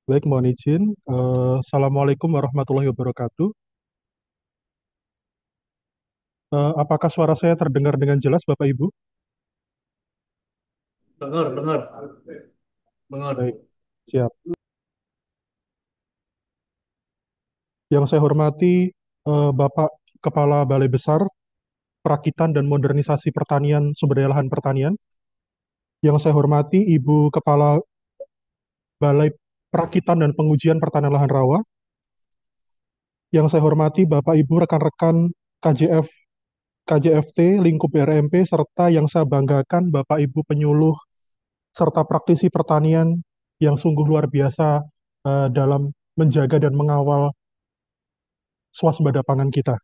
Baik, mohon izin. Assalamualaikum warahmatullahi wabarakatuh. Apakah suara saya terdengar dengan jelas, Bapak Ibu? Dengar, dengar, dengar. Baik, siap. Yang saya hormati Bapak Kepala Balai Besar Perakitan dan Modernisasi Pertanian Sumber Daya Lahan Pertanian. Yang saya hormati Ibu Kepala Balai Perakitan dan Pengujian Pertanian Lahan Rawa. Yang saya hormati Bapak Ibu rekan-rekan KJF, KJFT, lingkup RMP, serta yang saya banggakan Bapak Ibu penyuluh serta praktisi pertanian yang sungguh luar biasa dalam menjaga dan mengawal swasembada pangan kita.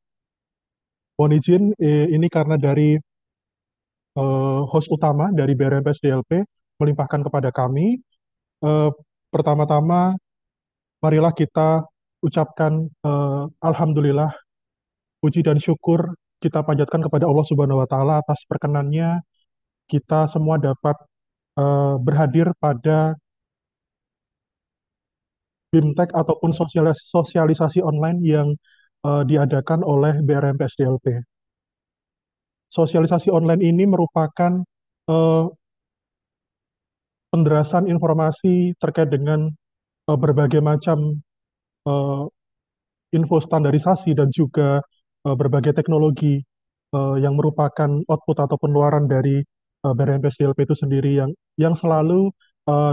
Mohon izin, ini karena dari host utama dari BRMPS DLP melimpahkan kepada kami. Eh, Pertama-tama, marilah kita ucapkan Alhamdulillah, puji dan syukur kita panjatkan kepada Allah Subhanahu wa Ta'ala atas perkenannya kita semua dapat berhadir pada BIMTEK ataupun sosialisasi online yang diadakan oleh BRMPS DLP. Sosialisasi online ini merupakan eh, penderasan informasi terkait dengan berbagai macam eh, info standarisasi dan juga berbagai teknologi yang merupakan output ataupun luaran dari BRMPS DLP itu sendiri yang selalu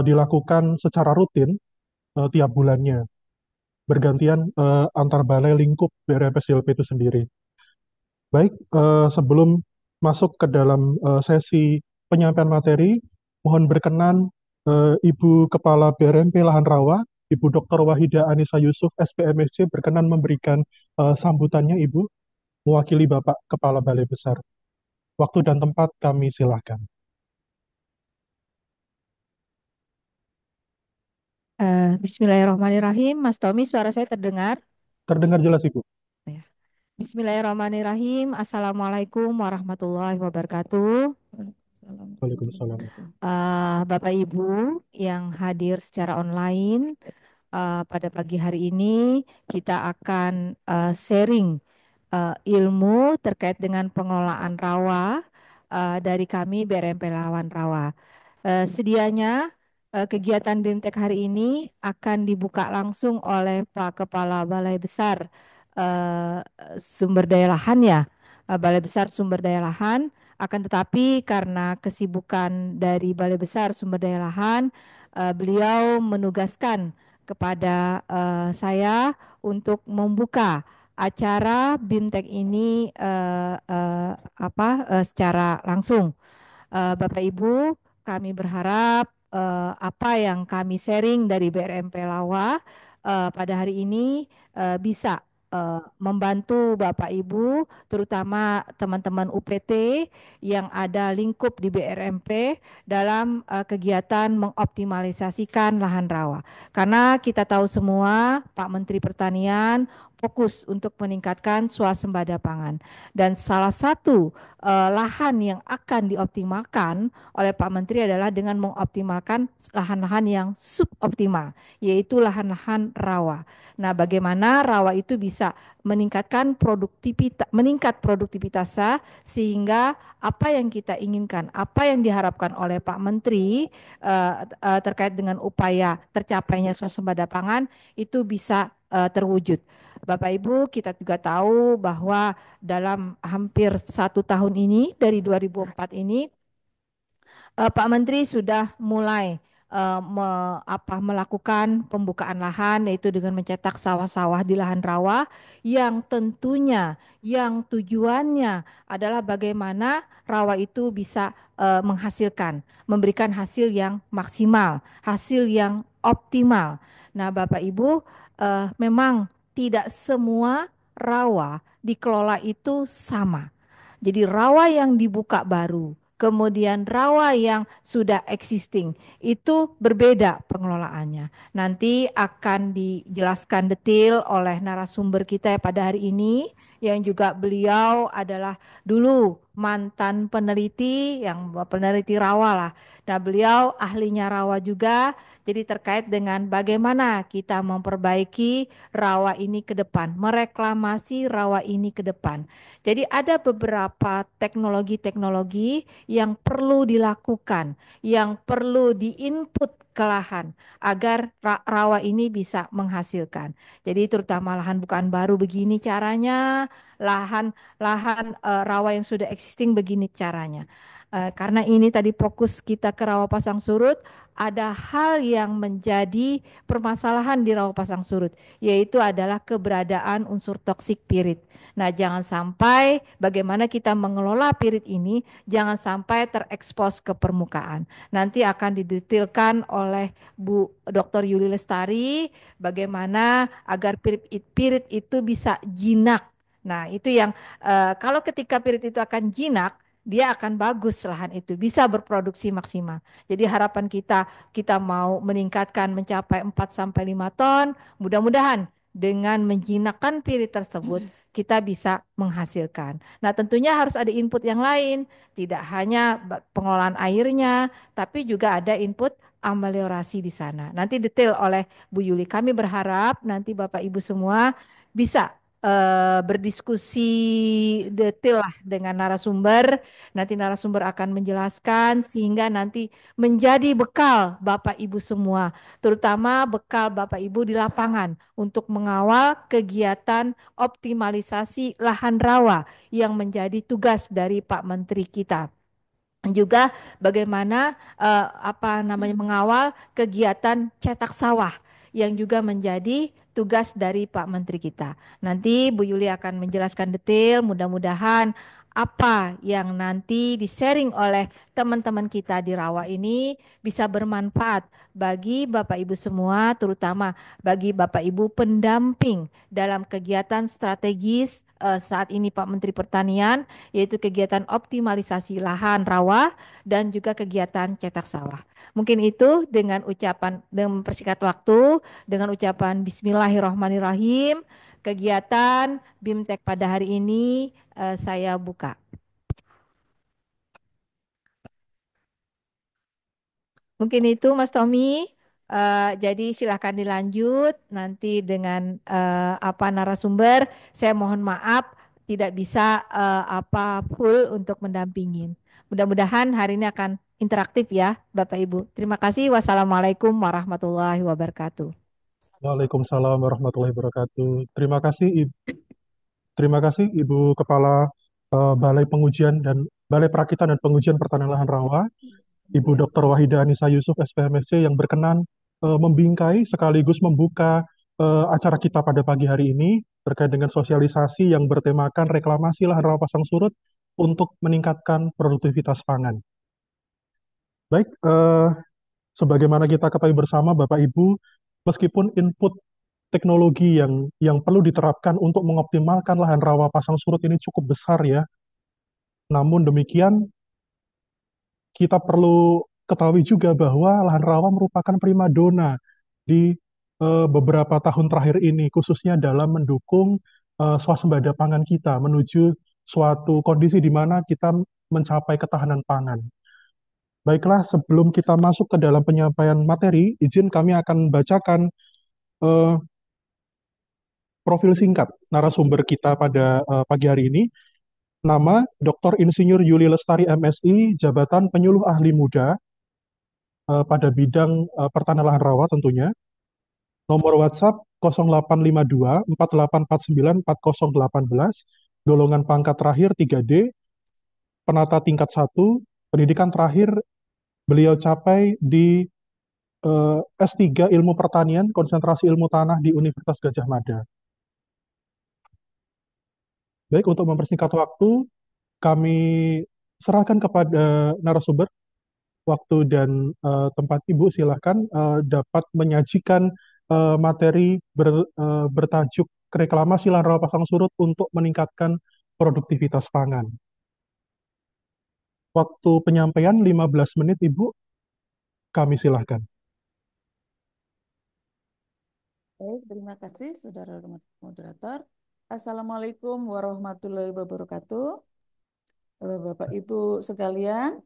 dilakukan secara rutin tiap bulannya, bergantian antar balai lingkup BRMPS DLP itu sendiri. Baik, sebelum masuk ke dalam sesi penyampaian materi, mohon berkenan Ibu Kepala BRMP Lahan Rawa, Ibu Dr. Wahida Anissa Yusuf, SPMSC, berkenan memberikan sambutannya, Ibu, mewakili Bapak Kepala Balai Besar. Waktu dan tempat kami silahkan. Bismillahirrahmanirrahim. Mas Tommy, suara saya terdengar? Terdengar jelas, Ibu. Ya. Bismillahirrahmanirrahim. Assalamualaikum warahmatullahi wabarakatuh. Waalaikumsalam warahmatullahi Waalaikumsalam. wabarakatuh. Bapak Ibu yang hadir secara online, pada pagi hari ini kita akan sharing ilmu terkait dengan pengelolaan rawa dari kami BRMP Lawan Rawa. Sedianya kegiatan BIMTEK hari ini akan dibuka langsung oleh Pak Kepala Balai Besar eh, Sumber Daya Lahan ya, Balai Besar Sumber Daya Lahan. Akan tetapi karena kesibukan dari Balai Besar Sumber Daya Lahan, beliau menugaskan kepada saya untuk membuka acara BIMTEK ini secara langsung. Bapak Ibu, kami berharap apa yang kami sharing dari BRMP Lawa pada hari ini bisa membantu Bapak Ibu, terutama teman-teman UPT yang ada lingkup di BRMP dalam kegiatan mengoptimalisasikan lahan rawa. Karena kita tahu semua Pak Menteri Pertanian fokus untuk meningkatkan swasembada pangan. Dan salah satu lahan yang akan dioptimalkan oleh Pak Menteri adalah dengan mengoptimalkan lahan-lahan yang suboptimal, yaitu lahan-lahan rawa. Nah, bagaimana rawa itu bisa meningkat produktivitasnya sehingga apa yang kita inginkan, apa yang diharapkan oleh Pak Menteri terkait dengan upaya tercapainya swasembada pangan itu bisa terwujud. Bapak Ibu, kita juga tahu bahwa dalam hampir 1 tahun ini dari 2004 ini Pak Menteri sudah mulai melakukan pembukaan lahan yaitu dengan mencetak sawah-sawah di lahan rawa yang tentunya yang tujuannya adalah bagaimana rawa itu bisa menghasilkan, memberikan hasil yang maksimal, hasil yang optimal. Nah, Bapak Ibu, memang tidak semua rawa dikelola itu sama. Jadi rawa yang dibuka baru, kemudian rawa yang sudah existing, itu berbeda pengelolaannya. Nanti akan dijelaskan detail oleh narasumber kita pada hari ini, yang juga beliau adalah dulu mantan peneliti, yang peneliti rawa lah. Nah, beliau ahlinya rawa juga, jadi terkait dengan bagaimana kita memperbaiki rawa ini ke depan, mereklamasi rawa ini ke depan. Jadi ada beberapa teknologi-teknologi yang perlu dilakukan, yang perlu diinput ke lahan agar rawa ini bisa menghasilkan. Jadi terutama lahan bukaan baru begini caranya, lahan rawa yang sudah existing begini caranya. Karena ini tadi fokus kita ke rawa pasang surut, ada hal yang menjadi permasalahan di rawa pasang surut, yaitu adalah keberadaan unsur toksik pirit. Nah, jangan sampai bagaimana kita mengelola pirit ini, jangan sampai terekspos ke permukaan. Nanti akan didetailkan oleh Bu Dr. Yuli Lestari bagaimana agar pirit itu bisa jinak. Nah, itu yang kalau ketika pirit itu akan jinak, dia akan bagus lahan itu bisa berproduksi maksimal. Jadi harapan kita mau meningkatkan mencapai 4 sampai 5 ton, mudah-mudahan dengan menjinakkan pirit tersebut kita bisa menghasilkan. Nah, tentunya harus ada input yang lain, tidak hanya pengelolaan airnya, tapi juga ada input ameliorasi di sana. Nanti detail oleh Bu Yuli. Kami berharap nanti Bapak Ibu semua bisa berdiskusi detail lah dengan narasumber. Nanti narasumber akan menjelaskan sehingga nanti menjadi bekal Bapak Ibu semua, terutama bekal Bapak Ibu di lapangan untuk mengawal kegiatan optimalisasi lahan rawa yang menjadi tugas dari Pak Menteri kita. Juga bagaimana apa namanya mengawal kegiatan cetak sawah yang juga menjadi tugas dari Pak Menteri kita. Nanti Bu Yuli akan menjelaskan detail, mudah-mudahan apa yang nanti di-sharing oleh teman-teman kita di Rawa ini bisa bermanfaat bagi Bapak Ibu semua, terutama bagi Bapak Ibu pendamping dalam kegiatan strategis saat ini Pak Menteri Pertanian, yaitu kegiatan optimalisasi lahan rawa dan juga kegiatan cetak sawah. Mungkin itu dengan ucapan, dengan mempersingkat waktu, dengan ucapan Bismillahirrahmanirrahim, kegiatan BIMTEK pada hari ini saya buka. Mungkin itu Mas Tommy. Jadi silahkan dilanjut nanti dengan apa narasumber. Saya mohon maaf tidak bisa apa full untuk mendampingin. Mudah-mudahan hari ini akan interaktif ya Bapak Ibu. Terima kasih. Wassalamualaikum warahmatullahi wabarakatuh. Waalaikumsalam warahmatullahi wabarakatuh. Terima kasih Ibu Kepala Balai Pengujian dan Balai Perakitan dan Pengujian Pertanian Lahan Rawa, Ibu Dr. Wahida Anissa Yusuf, SPMSC, yang berkenan membingkai sekaligus membuka acara kita pada pagi hari ini terkait dengan sosialisasi yang bertemakan reklamasi lahan rawa pasang surut untuk meningkatkan produktivitas pangan. Baik, sebagaimana kita ketahui bersama, Bapak Ibu, meskipun input teknologi yang perlu diterapkan untuk mengoptimalkan lahan rawa pasang surut ini cukup besar ya. Namun demikian, kita perlu ketahui juga bahwa lahan rawa merupakan primadona di beberapa tahun terakhir ini, khususnya dalam mendukung swasembada pangan kita menuju suatu kondisi di mana kita mencapai ketahanan pangan. Baiklah, sebelum kita masuk ke dalam penyampaian materi, izin kami akan bacakan eh, profil singkat narasumber kita pada pagi hari ini. Nama Dr. Insinyur Yuli Lestari MSI, jabatan penyuluh ahli muda pada bidang pertanian lahan rawa tentunya. Nomor WhatsApp 0852 4849 4018, golongan pangkat terakhir 3D, penata tingkat 1, pendidikan terakhir beliau capai di S3 Ilmu Pertanian, konsentrasi ilmu tanah di Universitas Gajah Mada. Baik, untuk mempersingkat waktu, kami serahkan kepada narasumber waktu dan tempat Ibu. Silahkan dapat menyajikan materi bertajuk reklamasi lahan rawa pasang surut untuk meningkatkan produktivitas pangan. Waktu penyampaian 15 menit, Ibu. Kami silahkan. Baik, terima kasih Saudara Moderator. Assalamualaikum warahmatullahi wabarakatuh. Bapak Ibu sekalian,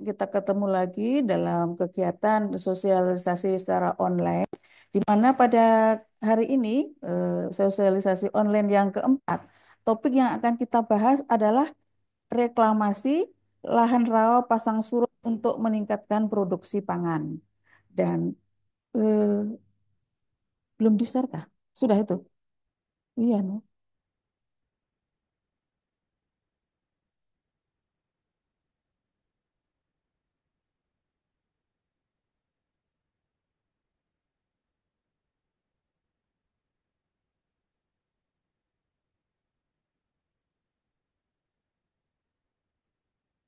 kita ketemu lagi dalam kegiatan sosialisasi secara online, di mana pada hari ini sosialisasi online yang keempat, topik yang akan kita bahas adalah reklamasi lahan rawa pasang surut untuk meningkatkan produksi pangan. Dan eh, belum di-share kah? Sudah itu? Iya, no?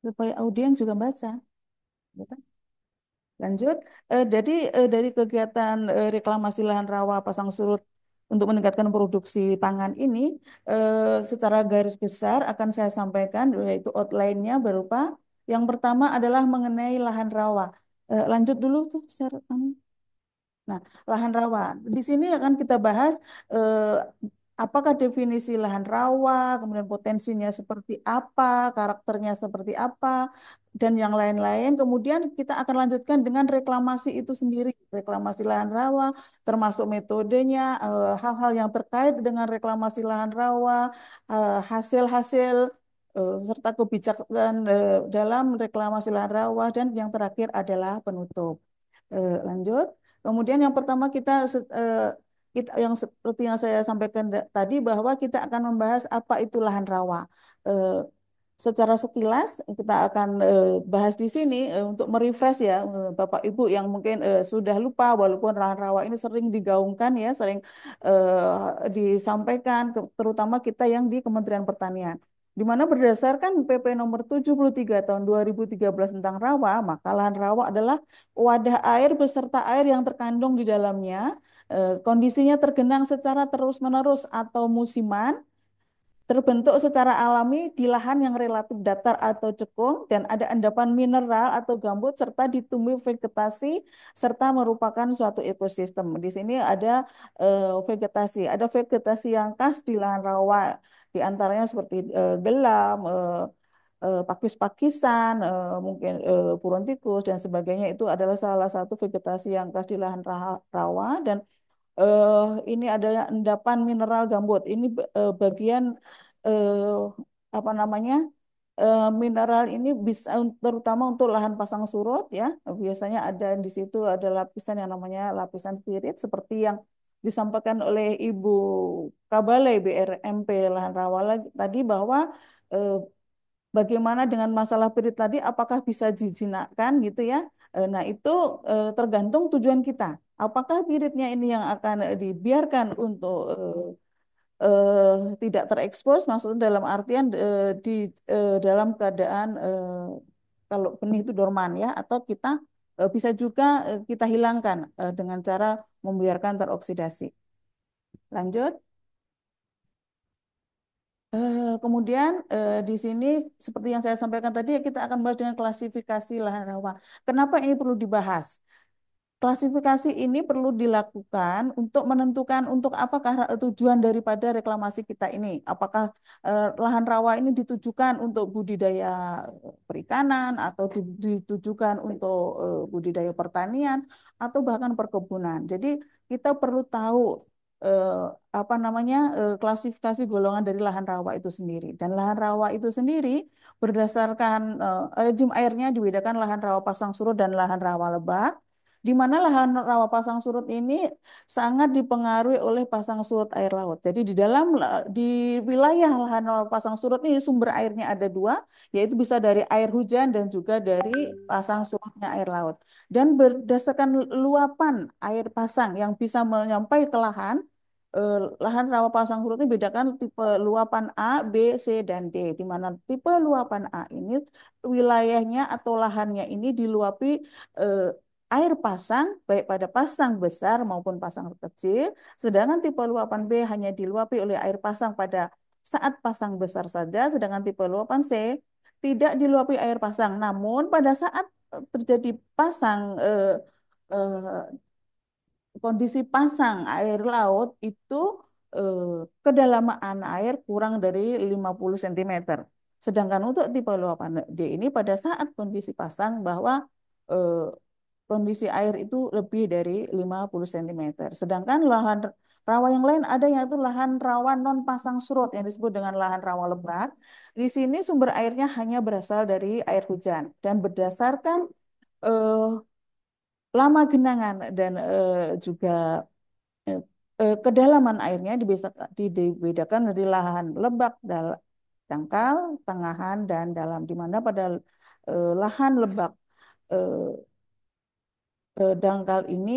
Supaya audiens juga baca. Gitu. Lanjut, jadi dari kegiatan reklamasi lahan rawa pasang surut untuk meningkatkan produksi pangan ini, secara garis besar akan saya sampaikan yaitu outline-nya berupa yang pertama adalah mengenai lahan rawa. Lanjut dulu tuh share. Nah, lahan rawa. Di sini akan kita bahas eh, apakah definisi lahan rawa, kemudian potensinya seperti apa, karakternya seperti apa, dan yang lain-lain. Kemudian kita akan lanjutkan dengan reklamasi itu sendiri, reklamasi lahan rawa, termasuk metodenya, hal-hal yang terkait dengan reklamasi lahan rawa, hasil-hasil serta kebijakan dalam reklamasi lahan rawa, dan yang terakhir adalah penutup. Lanjut. Kemudian yang pertama kita yang seperti yang saya sampaikan tadi bahwa kita akan membahas apa itu lahan rawa. Eh, Secara sekilas kita akan bahas di sini untuk merefresh ya Bapak Ibu yang mungkin sudah lupa walaupun lahan rawa ini sering digaungkan ya, sering disampaikan terutama kita yang di Kementerian Pertanian. Di mana berdasarkan PP nomor 73 tahun 2013 tentang rawa, maka lahan rawa adalah wadah air beserta air yang terkandung di dalamnya, kondisinya tergenang secara terus-menerus atau musiman, terbentuk secara alami di lahan yang relatif datar atau cekung dan ada endapan mineral atau gambut serta ditumbuhi vegetasi serta merupakan suatu ekosistem. Di sini ada ada vegetasi yang khas di lahan rawa, di antaranya seperti gelam, pakis-pakisan, mungkin puron tikus dan sebagainya itu adalah salah satu vegetasi yang khas di lahan rawa dan ini ada endapan mineral gambut. Ini bagian eh, apa namanya mineral ini bisa terutama untuk lahan pasang surut ya. Biasanya ada di situ ada lapisan yang namanya lapisan spirit seperti yang disampaikan oleh Ibu Kabalai BRMP Lahan Rawa tadi bahwa eh, bagaimana dengan masalah pirit tadi, apakah bisa dijinakkan gitu ya? Nah, itu tergantung tujuan kita. Apakah piritnya ini yang akan dibiarkan untuk tidak terekspos, maksudnya dalam artian dalam keadaan kalau benih itu dorman ya, atau kita bisa juga kita hilangkan dengan cara membiarkan teroksidasi. Lanjut. Kemudian di sini seperti yang saya sampaikan tadi kita akan bahas dengan klasifikasi lahan rawa. Kenapa ini perlu dibahas? Klasifikasi ini perlu dilakukan untuk menentukan untuk apakah tujuan daripada reklamasi kita ini. Apakah lahan rawa ini ditujukan untuk budidaya perikanan atau ditujukan untuk budidaya pertanian atau bahkan perkebunan. Jadi kita perlu tahu eh, apa namanya klasifikasi golongan dari lahan rawa itu sendiri. Dan lahan rawa itu sendiri berdasarkan rejim airnya dibedakan lahan rawa pasang surut dan lahan rawa lebak, di mana lahan rawa pasang surut ini sangat dipengaruhi oleh pasang surut air laut. Jadi di wilayah lahan rawa pasang surut ini sumber airnya ada dua, yaitu bisa dari air hujan dan juga dari pasang surutnya air laut. Dan berdasarkan luapan air pasang yang bisa menyampai ke lahan rawa pasang surut ini bedakan tipe luapan A, B, C, dan D. Di mana tipe luapan A ini wilayahnya atau lahannya ini diluapi eh, air pasang baik pada pasang besar maupun pasang kecil, sedangkan tipe luapan B hanya diluapi oleh air pasang pada saat pasang besar saja, sedangkan tipe luapan C tidak diluapi air pasang. Namun pada saat terjadi pasang eh, kondisi pasang air laut itu eh, kedalaman air kurang dari 50 cm. Sedangkan untuk tipe luapan D ini pada saat kondisi pasang bahwa eh, kondisi air itu lebih dari 50 cm. Sedangkan lahan rawa yang lain ada yaitu lahan rawa non pasang surut yang disebut dengan lahan rawa lebat. Di sini sumber airnya hanya berasal dari air hujan dan berdasarkan eh, lama genangan dan juga eh, kedalaman airnya dibedakan dari lahan lebak, dangkal, tengahan, dan dalam. Di mana pada lahan lebak eh, dangkal ini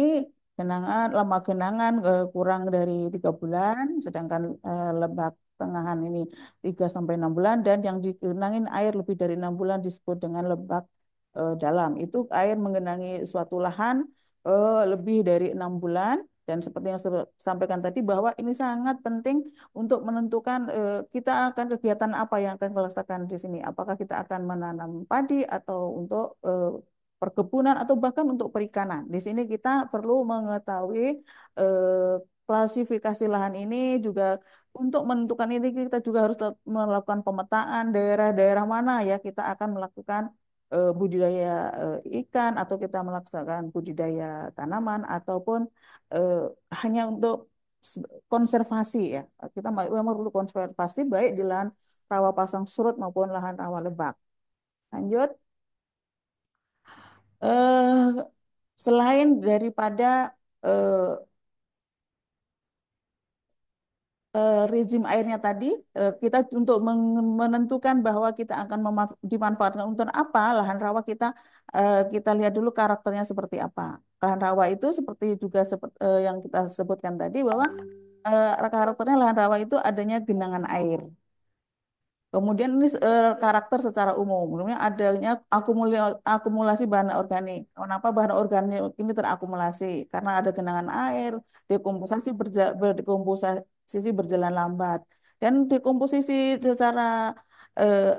lama genangan kurang dari 3 bulan, sedangkan lebak tengahan ini 3 sampai 6 bulan, dan yang digenangin air lebih dari 6 bulan disebut dengan lebak dalam. Itu air mengenangi suatu lahan lebih dari 6 bulan. Dan seperti yang saya sampaikan tadi bahwa ini sangat penting untuk menentukan kita akan kegiatan apa yang akan kita laksanakan di sini. Apakah kita akan menanam padi atau untuk perkebunan atau bahkan untuk perikanan. Di sini kita perlu mengetahui klasifikasi lahan ini juga untuk menentukan ini kita juga harus melakukan pemetaan daerah-daerah mana ya kita akan melakukan budidaya ikan atau kita melaksanakan budidaya tanaman ataupun eh, hanya untuk konservasi ya. Kita memang perlu konservasi baik di lahan rawa pasang surut maupun lahan rawa lebak. Lanjut. eh Selain daripada eh, rezim airnya tadi, kita untuk menentukan bahwa kita akan dimanfaatkan untuk apa lahan rawa kita lihat dulu karakternya seperti apa. Lahan rawa itu seperti juga yang kita sebutkan tadi bahwa karakternya lahan rawa itu adanya genangan air. Kemudian ini karakter secara umum, kemudian adanya akumulasi bahan organik. Kenapa bahan organik ini terakumulasi? Karena ada genangan air, dekomposisi berjalan lambat, dan dekomposisi secara eh,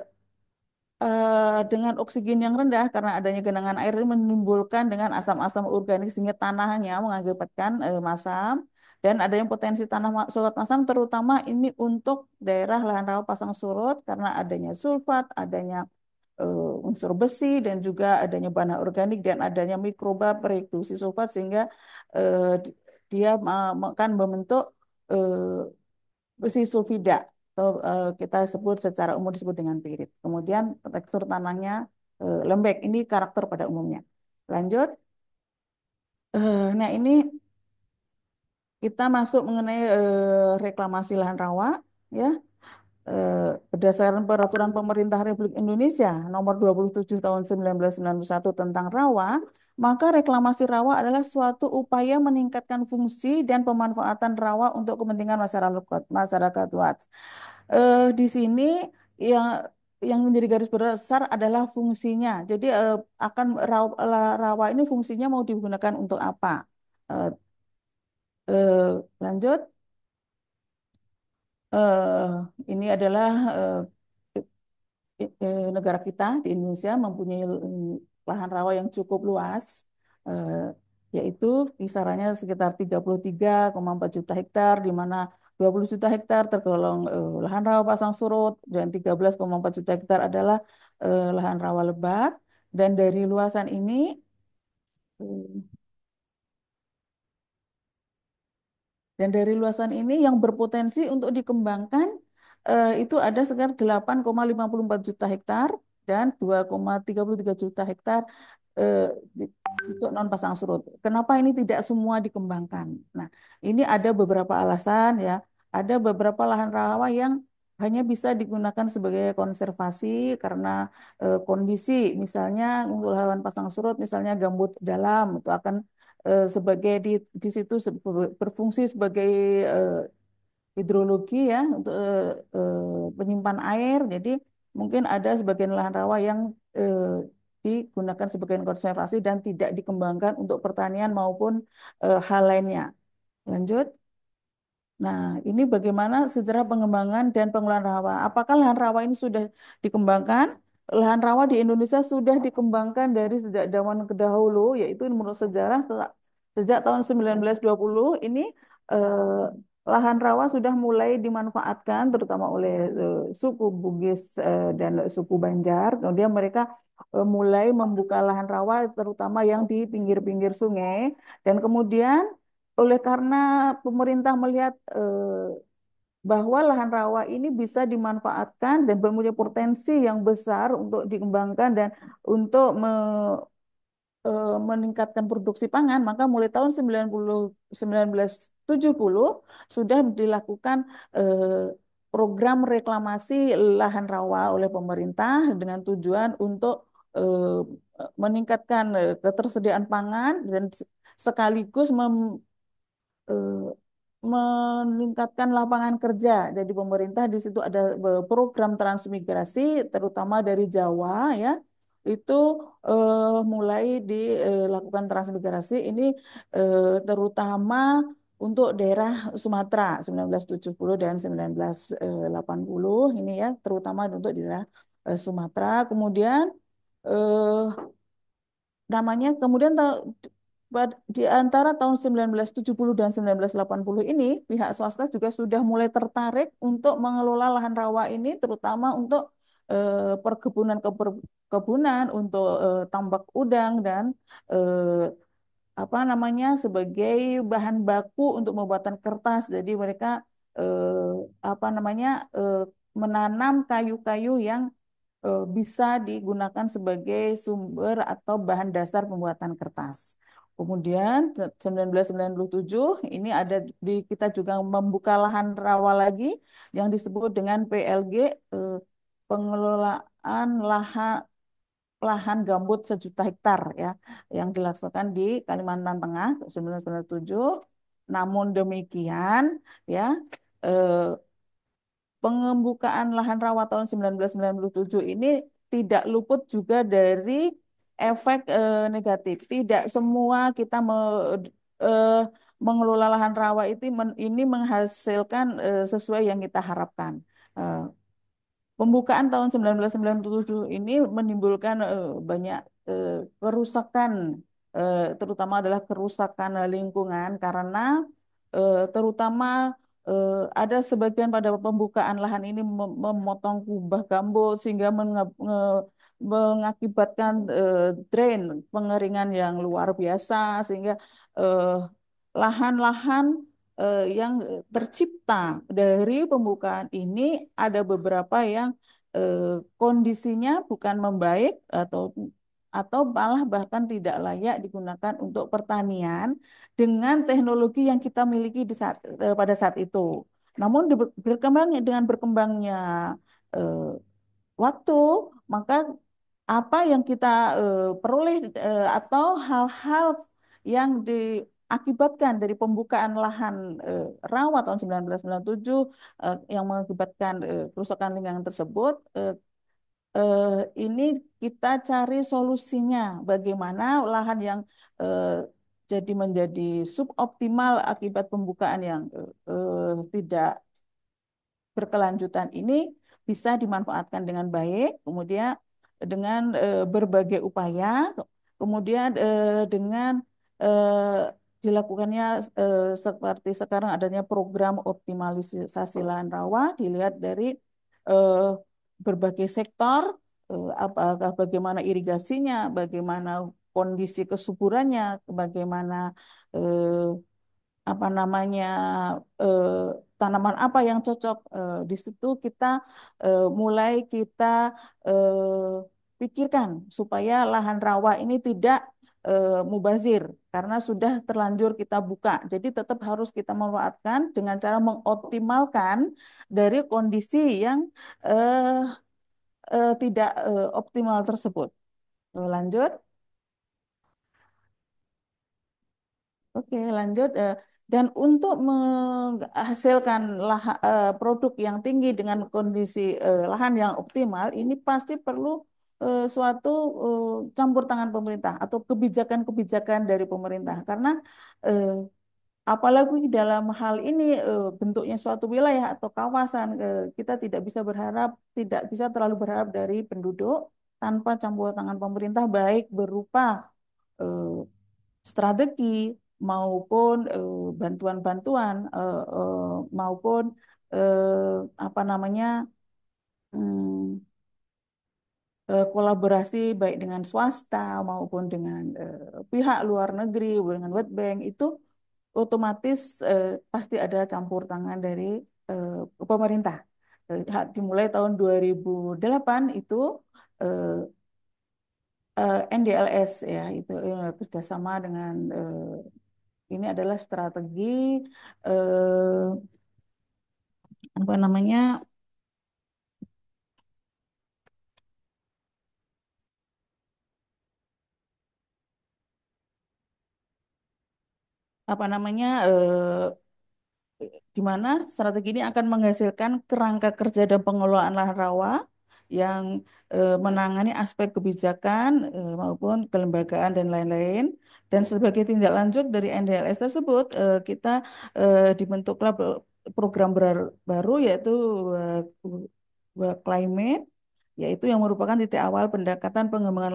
dengan oksigen yang rendah karena adanya genangan air ini menimbulkan dengan asam-asam organik sehingga tanahnya mengakibatkan masam dan adanya potensi tanah surut masam terutama ini untuk daerah lahan rawa pasang surut karena adanya sulfat, adanya unsur besi dan juga adanya bahan organik dan adanya mikroba pereduksi sulfat sehingga dia akan membentuk eh, besi sulfida atau kita sebut secara umum disebut dengan pirit. Kemudian tekstur tanahnya lembek. Ini karakter pada umumnya. Lanjut. Nah ini kita masuk mengenai reklamasi lahan rawa, ya. Berdasarkan peraturan pemerintah Republik Indonesia nomor 27 tahun 1991 tentang rawa, maka reklamasi rawa adalah suatu upaya meningkatkan fungsi dan pemanfaatan rawa untuk kepentingan masyarakat luas. Di sini yang menjadi garis besar adalah fungsinya. Jadi akan rawa ini fungsinya mau digunakan untuk apa? Eh, Lanjut. Eh, ini adalah negara kita di Indonesia mempunyai lahan rawa yang cukup luas, eh, yaitu kisarannya sekitar 33,4 juta hektar, di mana 20 juta hektar tergolong lahan rawa pasang surut dan 13,4 juta hektar adalah lahan rawa lebat. Dan dari luasan ini eh, yang berpotensi untuk dikembangkan itu ada sekitar 8,54 juta hektar dan 2,33 juta hektar eh, untuk non pasang surut. Kenapa ini tidak semua dikembangkan? Nah, ini ada beberapa alasan ya. Ada beberapa lahan rawa yang hanya bisa digunakan sebagai konservasi karena kondisi misalnya untuk lahan pasang surut misalnya gambut dalam itu akan sebagai di situ berfungsi sebagai eh, hidrologi ya untuk penyimpan air. Jadi mungkin ada sebagian lahan rawa yang digunakan sebagai konservasi dan tidak dikembangkan untuk pertanian maupun hal lainnya. Lanjut. Nah, ini bagaimana sejarah pengembangan dan pengelolaan rawa. Apakah lahan rawa ini sudah dikembangkan? Lahan rawa di Indonesia sudah dikembangkan dari sejak zaman dahulu, yaitu menurut sejarah sejak tahun 1920 ini eh, lahan rawa sudah mulai dimanfaatkan terutama oleh suku Bugis dan suku Banjar. Kemudian mereka mulai membuka lahan rawa terutama yang di pinggir-pinggir sungai dan kemudian oleh karena pemerintah melihat bahwa lahan rawa ini bisa dimanfaatkan dan mempunyai potensi yang besar untuk dikembangkan dan untuk meningkatkan produksi pangan, maka mulai tahun 1970 sudah dilakukan program reklamasi lahan rawa oleh pemerintah dengan tujuan untuk eh, meningkatkan ketersediaan pangan dan sekaligus eh, meningkatkan lapangan kerja. Jadi pemerintah di situ ada program transmigrasi, terutama dari Jawa ya, itu mulai dilakukan transmigrasi ini terutama untuk daerah Sumatera 1970 dan 1980 ini ya, terutama untuk daerah Sumatera. Kemudian eh, namanya kemudian di antara tahun 1970 dan 1980 ini pihak swasta juga sudah mulai tertarik untuk mengelola lahan rawa ini terutama untuk perkebunan untuk tambak udang dan eh, apa namanya sebagai bahan baku untuk pembuatan kertas. Jadi mereka eh, apa namanya menanam kayu-kayu yang bisa digunakan sebagai sumber atau bahan dasar pembuatan kertas. Kemudian 1997 ini ada kita juga membuka lahan rawa lagi yang disebut dengan PLG pengelolaan lahan gambut 1 juta hektar ya yang dilaksanakan di Kalimantan Tengah 1997. Namun demikian ya eh, pengembukaan lahan rawa tahun 1997 ini tidak luput juga dari efek negatif. Tidak semua kita eh, mengelola lahan rawa itu ini menghasilkan sesuai yang kita harapkan. Eh, Pembukaan tahun 1997 ini menimbulkan banyak kerusakan, terutama adalah kerusakan lingkungan karena terutama ada sebagian pada pembukaan lahan ini memotong kubah gambut sehingga mengakibatkan drain pengeringan yang luar biasa sehingga eh, lahan-lahan yang tercipta dari pembukaan ini ada beberapa yang kondisinya bukan membaik atau malah bahkan tidak layak digunakan untuk pertanian dengan teknologi yang kita miliki pada saat itu. Namun berkembang dengan berkembangnya eh, waktu, maka apa yang kita peroleh atau hal-hal yang diakibatkan dari pembukaan lahan rawa tahun 1997 yang mengakibatkan kerusakan lingkungan tersebut, ini kita cari solusinya bagaimana lahan yang eh, jadi menjadi suboptimal akibat pembukaan yang tidak berkelanjutan ini bisa dimanfaatkan dengan baik, kemudian dengan berbagai upaya, kemudian dengan eh, dilakukannya seperti sekarang adanya program optimalisasi lahan rawa, dilihat dari eh, berbagai sektor, apakah bagaimana irigasinya, bagaimana kondisi kesuburannya, bagaimana eh, apa namanya eh, tanaman apa yang cocok di situ kita mulai kita pikirkan supaya lahan rawa ini tidak mubazir karena sudah terlanjur kita buka. Jadi tetap harus kita memanfaatkan dengan cara mengoptimalkan dari kondisi yang eh, tidak optimal tersebut. Lanjut. Oke, lanjut. Dan untuk menghasilkan produk yang tinggi dengan kondisi lahan yang optimal, ini pasti perlu suatu campur tangan pemerintah atau kebijakan-kebijakan dari pemerintah. Karena eh, apalagi dalam hal ini bentuknya suatu wilayah atau kawasan, kita tidak bisa terlalu berharap dari penduduk tanpa campur tangan pemerintah, baik berupa eh, strategi, maupun bantuan-bantuan maupun apa namanya hmm, kolaborasi baik dengan swasta maupun dengan pihak luar negeri, dengan World Bank itu otomatis pasti ada campur tangan dari pemerintah. Dimulai tahun 2008 itu eh, NDLS ya itu kerjasama dengan ini adalah strategi eh, apa namanya apa namanya di mana strategi ini akan menghasilkan kerangka kerja dan pengelolaan lahan rawa yang menangani aspek kebijakan maupun kelembagaan dan lain-lain. Dan sebagai tindak lanjut dari NDLS tersebut, kita dibentuklah program baru yaitu Climate, yaitu yang merupakan titik awal pendekatan pengembangan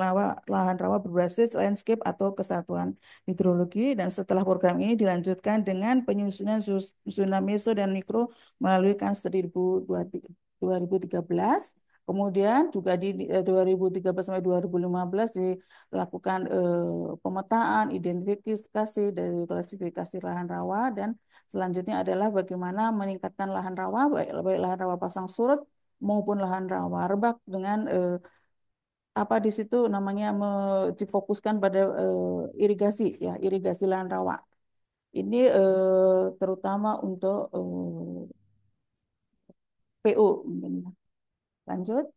lahan rawa berbasis landscape atau kesatuan hidrologi. Dan setelah program ini dilanjutkan dengan penyusunan zona meso dan mikro melalui KANS 2013. Kemudian juga di 2013 sampai 2015 dilakukan pemetaan, identifikasi dari klasifikasi lahan rawa, dan selanjutnya adalah bagaimana meningkatkan lahan rawa, baik lahan rawa pasang surut maupun lahan rawa rebak dengan apa di situ namanya difokuskan pada irigasi ya, irigasi lahan rawa. Ini terutama untuk PU mungkin ya. Lanjut.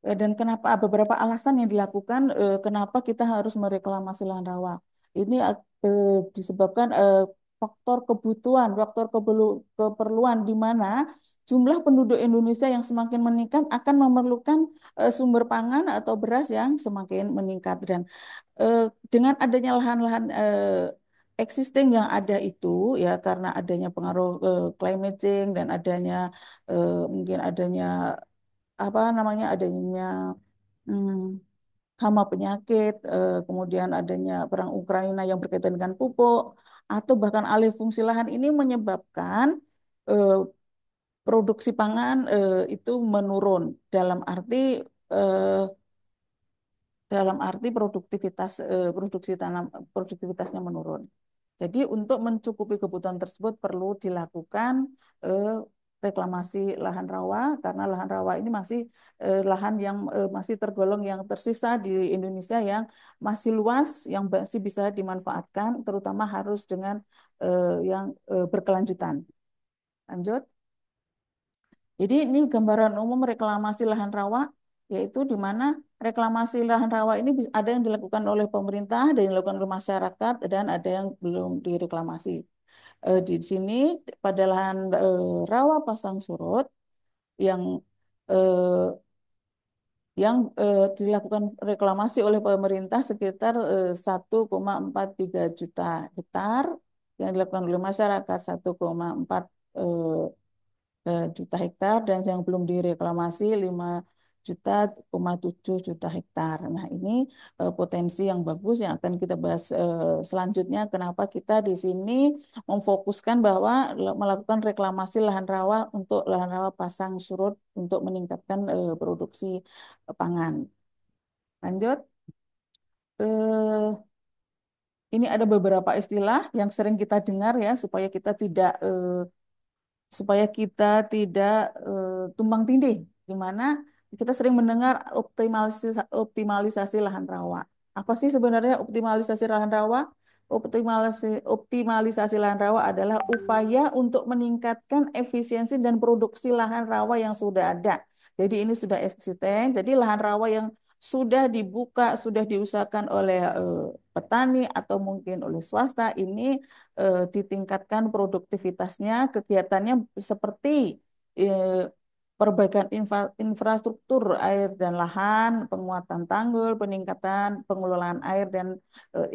Dan kenapa beberapa alasan yang dilakukan kenapa kita harus mereklamasi lahan rawa. Ini disebabkan faktor kebutuhan, faktor keperluan di mana jumlah penduduk Indonesia yang semakin meningkat akan memerlukan sumber pangan atau beras yang semakin meningkat. Dan dengan adanya lahan-lahan existing yang ada itu ya, karena adanya pengaruh climate change dan adanya mungkin adanya apa namanya adanya hmm, hama penyakit, kemudian adanya perang Ukraina yang berkaitan dengan pupuk, atau bahkan alih fungsi lahan ini menyebabkan eh, produksi pangan itu menurun eh, dalam arti produksi tanam produktivitasnya menurun. Jadi untuk mencukupi kebutuhan tersebut perlu dilakukan eh, reklamasi lahan rawa, karena lahan rawa ini masih lahan yang masih tergolong yang tersisa di Indonesia yang masih luas, yang masih bisa dimanfaatkan, terutama harus dengan yang berkelanjutan. Lanjut. Jadi ini gambaran umum reklamasi lahan rawa, yaitu di mana reklamasi lahan rawa ini ada yang dilakukan oleh pemerintah, ada yang dilakukan oleh masyarakat, dan ada yang belum direklamasi. Di sini pada lahan rawa pasang surut yang eh, dilakukan reklamasi oleh pemerintah sekitar 1,43 juta hektar, yang dilakukan oleh masyarakat 1,4 juta hektar, dan yang belum direklamasi 5,7 juta hektar. Nah, ini potensi yang bagus yang akan kita bahas selanjutnya. Kenapa kita di sini memfokuskan bahwa melakukan reklamasi lahan rawa untuk lahan rawa pasang surut untuk meningkatkan produksi pangan. Lanjut. Ini ada beberapa istilah yang sering kita dengar ya, supaya kita tidak tumbang tindih, di mana kita sering mendengar optimalisasi lahan rawa. Apa sih sebenarnya optimalisasi lahan rawa? Optimalisasi lahan rawa adalah upaya untuk meningkatkan efisiensi dan produksi lahan rawa yang sudah ada. Jadi ini sudah eksisten. Jadi lahan rawa yang sudah dibuka, sudah diusahakan oleh petani atau mungkin oleh swasta ini ditingkatkan produktivitasnya, kegiatannya seperti eh, perbaikan infrastruktur air dan lahan, penguatan tanggul, peningkatan pengelolaan air, dan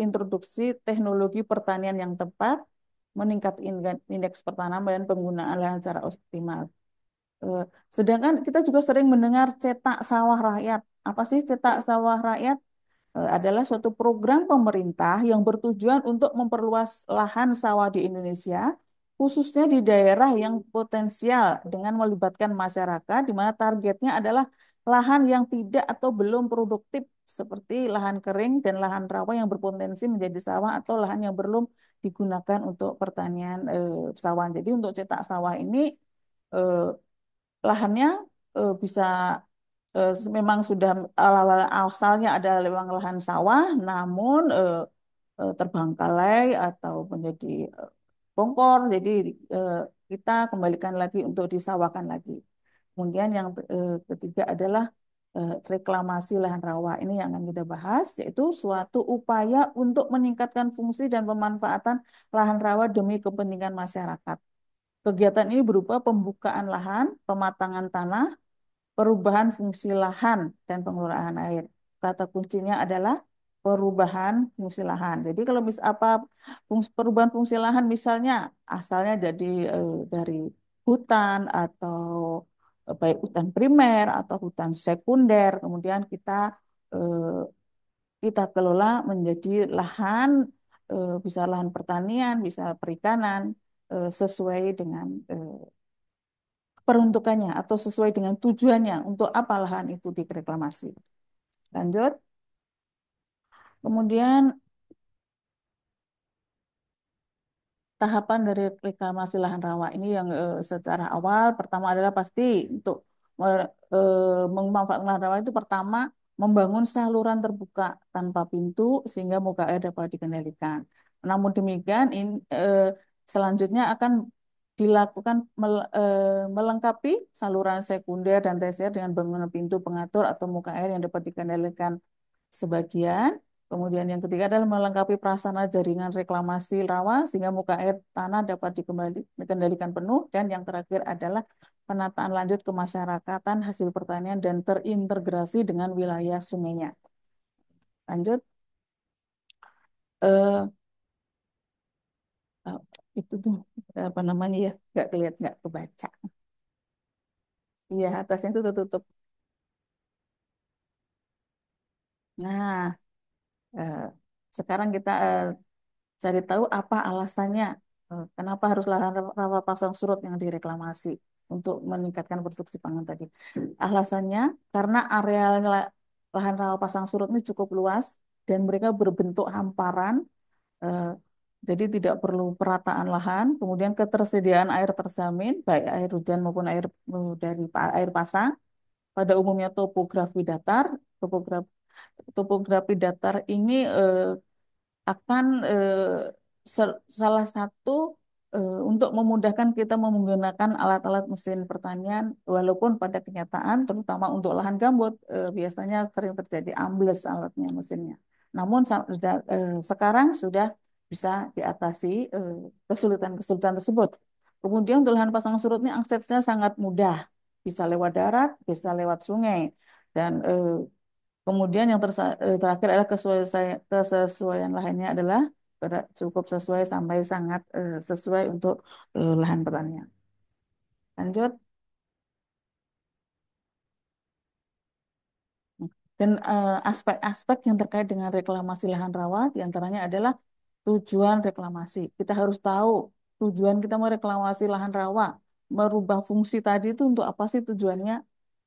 introduksi teknologi pertanian yang tepat, meningkat indeks pertanaman dan penggunaan lahan secara optimal. Eh, Sedangkan kita juga sering mendengar cetak sawah rakyat. Apa sih cetak sawah rakyat? adalah suatu program pemerintah yang bertujuan untuk memperluas lahan sawah di Indonesia, khususnya di daerah yang potensial dengan melibatkan masyarakat, di mana targetnya adalah lahan yang tidak atau belum produktif seperti lahan kering dan lahan rawa yang berpotensi menjadi sawah atau lahan yang belum digunakan untuk pertanian sawan. Jadi untuk cetak sawah ini eh, lahannya bisa memang sudah awal asalnya ada memang lahan sawah, namun terbengkalai atau menjadi bongkor, jadi eh, kita kembalikan lagi untuk disawahkan lagi. Kemudian yang ketiga adalah reklamasi lahan rawa. Ini yang akan kita bahas, yaitu suatu upaya untuk meningkatkan fungsi dan pemanfaatan lahan rawa demi kepentingan masyarakat. Kegiatan ini berupa pembukaan lahan, pematangan tanah, perubahan fungsi lahan, dan pengelolaan air. Kata kuncinya adalah perubahan fungsi lahan. Jadi kalau perubahan fungsi lahan misalnya asalnya dari hutan atau baik hutan primer atau hutan sekunder, kemudian eh, kita kelola menjadi lahan, bisa lahan pertanian, bisa perikanan, sesuai dengan peruntukannya atau sesuai dengan tujuannya untuk apa lahan itu direklamasi. Lanjut. Kemudian tahapan dari reklamasi lahan rawa ini yang secara awal pertama adalah pasti untuk memanfaatkan lahan rawa itu pertama membangun saluran terbuka tanpa pintu sehingga muka air dapat dikendalikan. Namun demikian selanjutnya akan dilakukan melengkapi saluran sekunder dan tersier dengan bangunan pintu pengatur atau muka air yang dapat dikendalikan sebagian. Kemudian yang ketiga adalah melengkapi prasarana jaringan reklamasi rawa sehingga muka air tanah dapat dikendalikan penuh. Dan yang terakhir adalah penataan lanjut kemasyarakatan hasil pertanian dan terintegrasi dengan wilayah sungainya. Lanjut. Eh, itu tuh apa namanya ya? Nggak kelihatan, nggak kebaca. Iya, atasnya itu tertutup. Nah, eh, sekarang kita cari tahu apa alasannya, kenapa harus lahan rawa pasang surut yang direklamasi untuk meningkatkan produksi pangan tadi. Alasannya karena areal lahan rawa pasang surut ini cukup luas dan mereka berbentuk hamparan, eh, jadi tidak perlu perataan lahan. Kemudian ketersediaan air terjamin, baik air hujan maupun dari air pasang. Pada umumnya topografi datar, topografi topografi datar ini akan salah satu untuk memudahkan kita menggunakan alat-alat mesin pertanian, walaupun pada kenyataan, terutama untuk lahan gambut, biasanya sering terjadi ambles alatnya mesinnya. Namun sekarang sudah bisa diatasi kesulitan-kesulitan tersebut. Kemudian untuk lahan pasang surut ini aksesnya sangat mudah, bisa lewat darat, bisa lewat sungai, dan kemudian yang terakhir adalah kesesuaian lahannya adalah cukup sesuai sampai sangat sesuai untuk lahan pertanian. Lanjut. Dan aspek-aspek yang terkait dengan reklamasi lahan rawa diantaranya adalah tujuan reklamasi. Kita harus tahu tujuan kita mereklamasi lahan rawa, merubah fungsi tadi itu untuk apa sih tujuannya?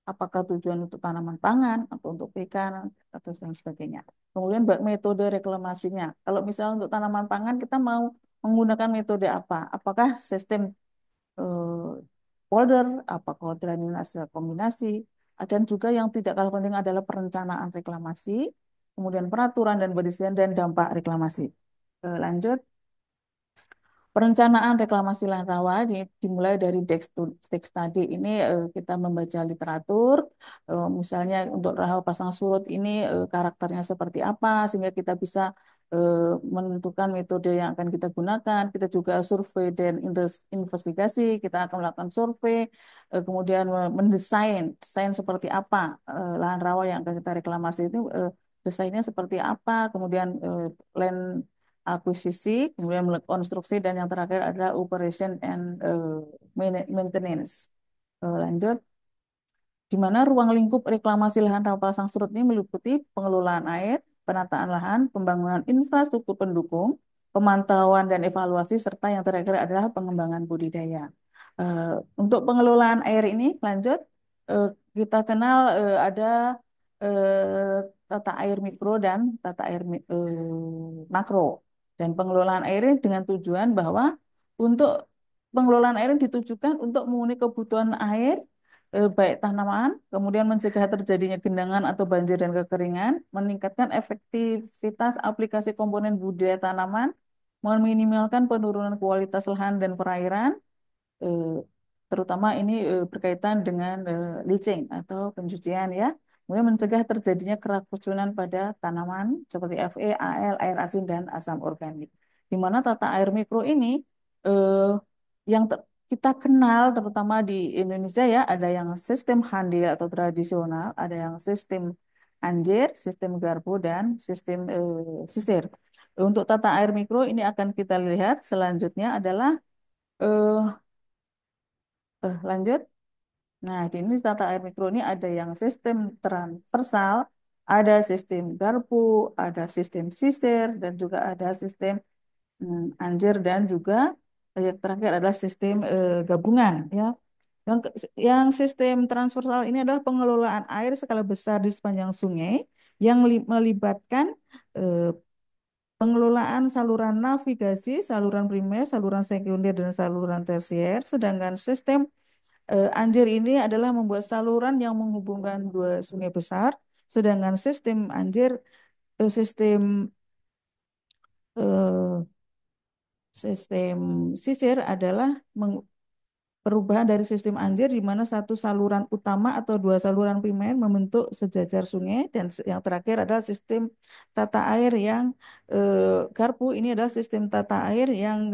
Apakah tujuan untuk tanaman pangan atau untuk perikanan atau dan sebagainya. Kemudian metode reklamasinya. Kalau misalnya untuk tanaman pangan kita mau menggunakan metode apa? Apakah sistem polder, apakah drainase kombinasi, dan juga yang tidak kalah penting adalah perencanaan reklamasi, kemudian peraturan dan pendisiplinan dan dampak reklamasi. Lanjut. Perencanaan reklamasi lahan rawa dimulai dari teks tadi ini kita membaca literatur, misalnya untuk rawa pasang surut ini karakternya seperti apa sehingga kita bisa menentukan metode yang akan kita gunakan. Kita juga survei dan investigasi, kita akan melakukan survei, kemudian desain seperti apa lahan rawa yang akan kita reklamasi itu, desainnya seperti apa, kemudian land akuisisi, kemudian konstruksi, dan yang terakhir adalah operation and maintenance. Lanjut, di mana ruang lingkup reklamasi lahan rawa pasang surut ini meliputi pengelolaan air, penataan lahan, pembangunan infrastruktur pendukung, pemantauan dan evaluasi, serta yang terakhir adalah pengembangan budidaya. Untuk pengelolaan air ini, lanjut, eh, kita kenal ada tata air mikro dan tata air makro. Dan pengelolaan air ini dengan tujuan bahwa untuk pengelolaan air ditujukan untuk memenuhi kebutuhan air baik tanaman, kemudian mencegah terjadinya genangan atau banjir dan kekeringan, meningkatkan efektivitas aplikasi komponen budidaya tanaman, meminimalkan penurunan kualitas lahan dan perairan, eh, terutama ini berkaitan dengan leaching atau pencucian ya. Kemudian mencegah terjadinya keracunan pada tanaman seperti Fe, Al, air asin dan asam organik. Di mana tata air mikro ini eh, yang kita kenal terutama di Indonesia ya, ada yang sistem handil atau tradisional, ada yang sistem anjir, sistem garpu dan sistem sisir. Untuk tata air mikro ini akan kita lihat selanjutnya adalah eh, lanjut. Nah, di ini tata air mikro ini ada yang sistem transversal, ada sistem garpu, ada sistem sisir, dan juga ada sistem anjir, dan juga yang terakhir adalah sistem gabungan. Ya. Yang sistem transversal ini adalah pengelolaan air skala besar di sepanjang sungai yang melibatkan eh, pengelolaan saluran navigasi, saluran primer, saluran sekunder, dan saluran tersier. Sedangkan sistem anjir ini adalah membuat saluran yang menghubungkan dua sungai besar, sedangkan sistem anjir, sistem eh, sistem sisir adalah perubahan dari sistem anjir di mana satu saluran utama atau dua saluran primer membentuk sejajar sungai, dan yang terakhir adalah sistem tata air yang garpu. Ini adalah sistem tata air yang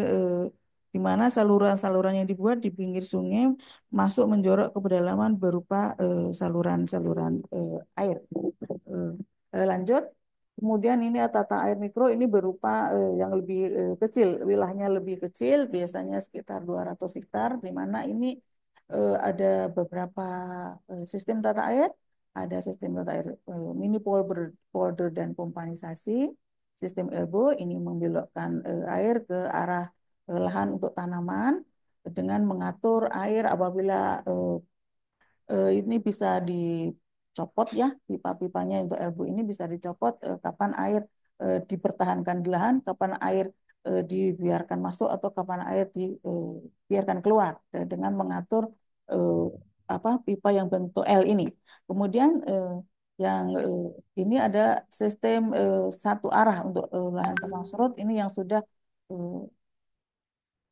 di mana saluran-saluran yang dibuat di pinggir sungai masuk menjorok ke pedalaman berupa saluran-saluran air. Lanjut. Kemudian ini tata air mikro ini berupa yang lebih kecil, wilayahnya lebih kecil, biasanya sekitar 200 hektar, di mana ini ada beberapa sistem tata air, ada sistem tata air mini polder dan pompanisasi, sistem elbow ini membelokkan air ke arah lahan untuk tanaman dengan mengatur air apabila ini bisa dicopot ya, pipa-pipanya untuk elbow ini bisa dicopot kapan air dipertahankan di lahan, kapan air dibiarkan masuk, atau kapan air dibiarkan keluar dengan mengatur apa pipa yang bentuk L ini. Kemudian yang ini ada sistem satu arah untuk lahan pasang surut ini yang sudah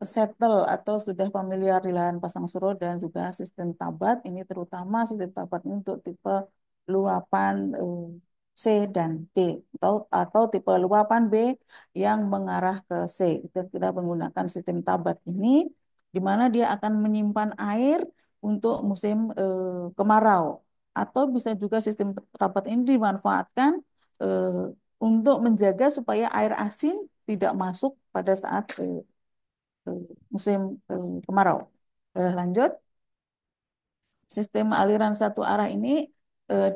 settle atau sudah familiar di lahan pasang surut, dan juga sistem tabat ini, terutama sistem tabat ini untuk tipe luapan C dan D, atau tipe luapan B yang mengarah ke C. Kita menggunakan sistem tabat ini di mana dia akan menyimpan air untuk musim kemarau, atau bisa juga sistem tabat ini dimanfaatkan untuk menjaga supaya air asin tidak masuk pada saat musim kemarau. Lanjut, sistem aliran satu arah ini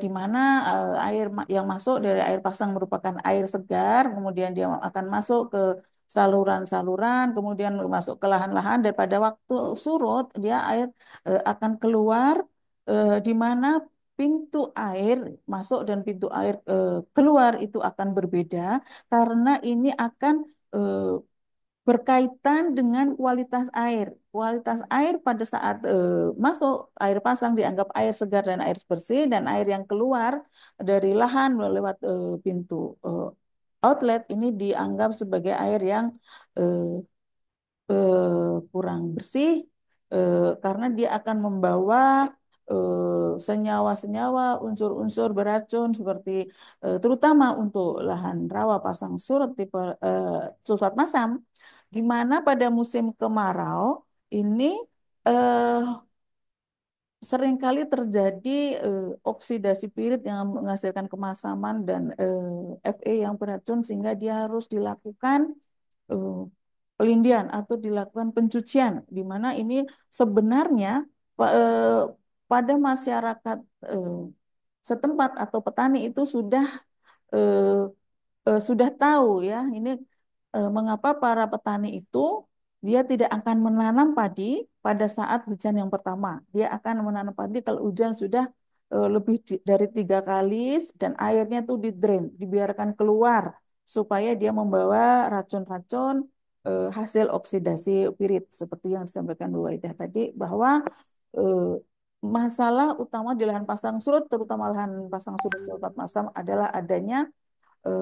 di mana air yang masuk dari air pasang merupakan air segar, kemudian dia akan masuk ke saluran-saluran, kemudian masuk ke lahan-lahan, dan pada waktu surut dia air akan keluar, di mana pintu air masuk dan pintu air keluar itu akan berbeda, karena ini akan berkaitan dengan kualitas air. Kualitas air pada saat masuk air pasang dianggap air segar dan air bersih, dan air yang keluar dari lahan lewat pintu outlet ini dianggap sebagai air yang eh, kurang bersih, karena dia akan membawa senyawa-senyawa, unsur-unsur beracun seperti terutama untuk lahan rawa pasang surut tipe sulfat masam, di mana pada musim kemarau ini eh, seringkali terjadi oksidasi pirit yang menghasilkan kemasaman dan Fe yang beracun, sehingga dia harus dilakukan eh, pelindian atau dilakukan pencucian, di mana ini sebenarnya pada masyarakat setempat atau petani itu sudah eh, sudah tahu ya ini mengapa para petani itu dia tidak akan menanam padi pada saat hujan yang pertama. Dia akan menanam padi kalau hujan sudah lebih dari 3 kali dan airnya tuh di drain, dibiarkan keluar supaya dia membawa racun-racun hasil oksidasi pirit seperti yang disampaikan Bu Waidah tadi bahwa eh, masalah utama di lahan pasang surut terutama lahan pasang surut Sulfat Masam adalah adanya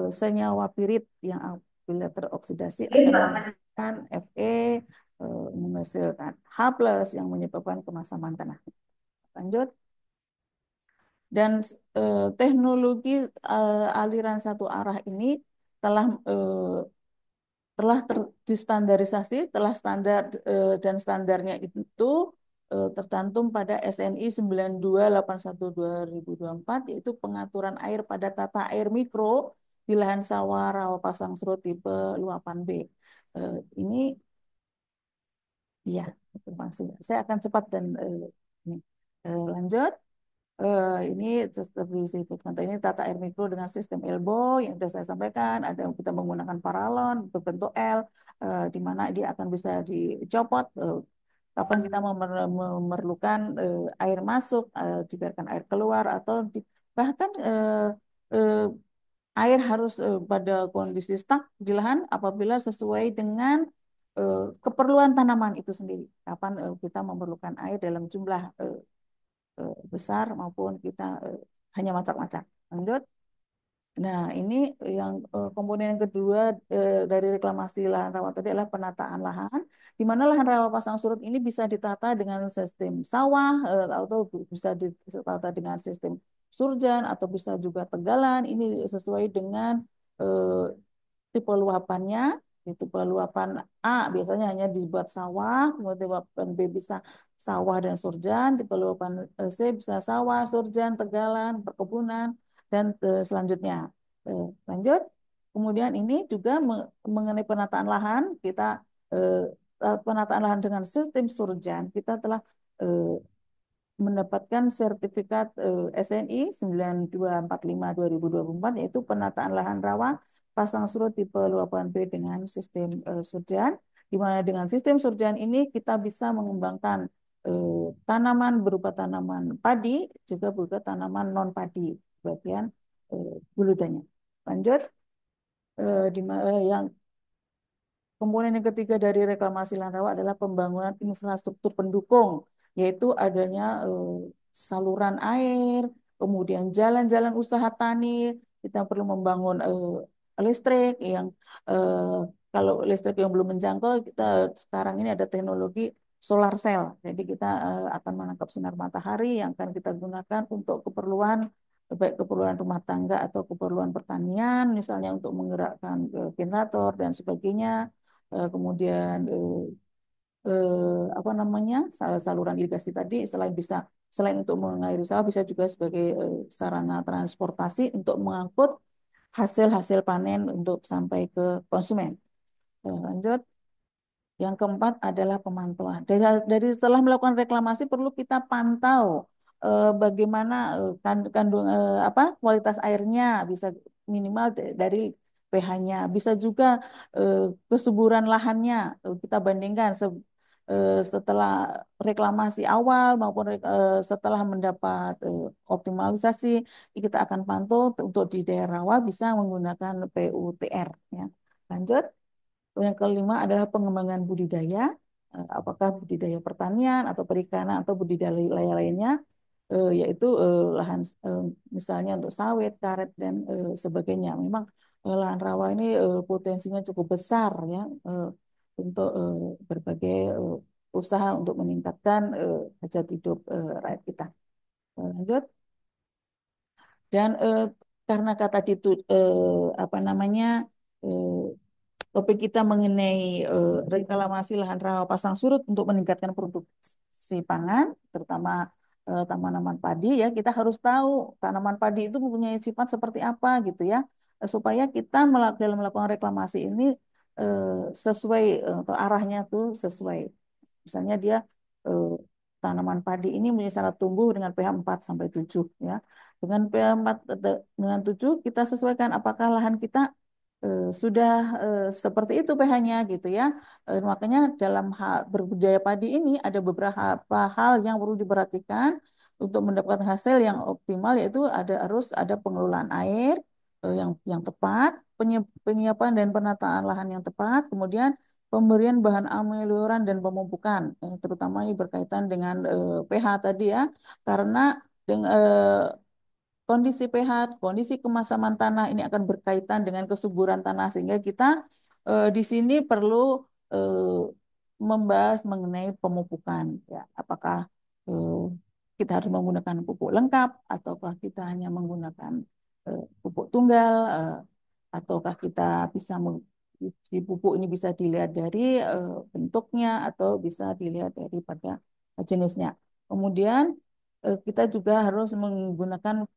senyawa pirit yang apabila teroksidasi akan menghasilkan Fe, menghasilkan H+ yang menyebabkan kemasaman tanah. Lanjut. Dan teknologi aliran satu arah ini telah distandarisasi, telah standar dan standarnya itu tercantum pada SNI 9281/2024 yaitu pengaturan air pada tata air mikro di lahan sawah rawa pasang surut tipe luapan B. Ini ya, terima kasih. Saya akan cepat dan ini. Lanjut. Ini seperti disebutkan tadi ini tata air mikro dengan sistem elbow yang sudah saya sampaikan. Ada kita menggunakan paralon berbentuk L, di mana dia akan bisa dicopot. Kapan kita memerlukan air masuk, dibiarkan air keluar atau bahkan air harus pada kondisi stuck di lahan apabila sesuai dengan keperluan tanaman itu sendiri. Kapan kita memerlukan air dalam jumlah besar maupun kita hanya macak-macak. Lanjut. Nah, ini yang komponen yang kedua dari reklamasi lahan rawa tadi adalah penataan lahan, di mana lahan rawa pasang surut ini bisa ditata dengan sistem sawah atau bisa ditata dengan sistem surjan atau bisa juga tegalan. Ini sesuai dengan tipe luapannya. Tipe luapan A biasanya hanya dibuat sawah, kemudian tipe luapan B bisa sawah dan surjan, tipe luapan C bisa sawah, surjan, tegalan, perkebunan, dan selanjutnya. Lanjut. Kemudian ini juga mengenai penataan lahan, kita penataan lahan dengan sistem surjan, kita telah mendapatkan sertifikat SNI 9245/2024 yaitu penataan lahan rawa pasang surut tipe luapan B dengan sistem surjan, di mana dengan sistem surjan ini kita bisa mengembangkan tanaman berupa tanaman padi juga berupa tanaman non padi bagian buludanya. Lanjut. Yang komponen yang ketiga dari reklamasi lahan rawa adalah pembangunan infrastruktur pendukung, yaitu adanya saluran air, kemudian jalan-jalan usaha tani. Kita perlu membangun listrik yang kalau listrik yang belum menjangkau, kita sekarang ini ada teknologi solar cell. Jadi kita akan menangkap sinar matahari yang akan kita gunakan untuk keperluan baik keperluan rumah tangga atau keperluan pertanian, misalnya untuk menggerakkan generator dan sebagainya. Kemudian apa namanya saluran irigasi tadi selain untuk mengairi sawah bisa juga sebagai sarana transportasi untuk mengangkut hasil-hasil panen untuk sampai ke konsumen. Lanjut. Yang keempat adalah pemantauan. Dari setelah melakukan reklamasi perlu kita pantau bagaimana kandung apa kualitas airnya bisa minimal dari pH-nya, bisa juga kesuburan lahannya kita bandingkan setelah reklamasi awal maupun setelah mendapat optimalisasi kita akan pantau untuk di daerah rawa bisa menggunakan PUTR ya. Lanjut. Yang kelima adalah pengembangan budidaya, apakah budidaya pertanian atau perikanan atau budidaya lainnya, yaitu lahan misalnya untuk sawit, karet dan sebagainya. Memang lahan rawa ini potensinya cukup besar ya untuk berbagai usaha untuk meningkatkan hajat hidup rakyat kita. Lanjut. Dan karena kata itu apa namanya topik kita mengenai reklamasi lahan rawa pasang surut untuk meningkatkan produksi pangan, terutama tanaman padi ya, kita harus tahu tanaman padi itu mempunyai sifat seperti apa gitu ya, supaya kita dalam melakukan reklamasi ini sesuai atau arahnya tuh sesuai. Misalnya dia eh, tanaman padi ini punya syarat tumbuh dengan pH 4 sampai 7 ya. Dengan pH 4 dengan 7 kita sesuaikan apakah lahan kita sudah seperti itu pH-nya gitu ya. Makanya dalam hal berbudidaya padi ini ada beberapa hal yang perlu diperhatikan untuk mendapatkan hasil yang optimal, yaitu harus ada pengelolaan air yang tepat, penyiapan dan penataan lahan yang tepat, kemudian pemberian bahan amelioraan dan pemupukan, terutama ini berkaitan dengan pH tadi ya, karena dengan kondisi pH, kondisi kemasaman tanah ini akan berkaitan dengan kesuburan tanah, sehingga kita di sini perlu eh, membahas mengenai pemupukan ya, apakah eh, kita harus menggunakan pupuk lengkap ataukah kita hanya menggunakan pupuk tunggal, ataukah kita bisa di pupuk ini bisa dilihat dari bentuknya atau bisa dilihat daripada jenisnya. Kemudian kita juga harus menggunakan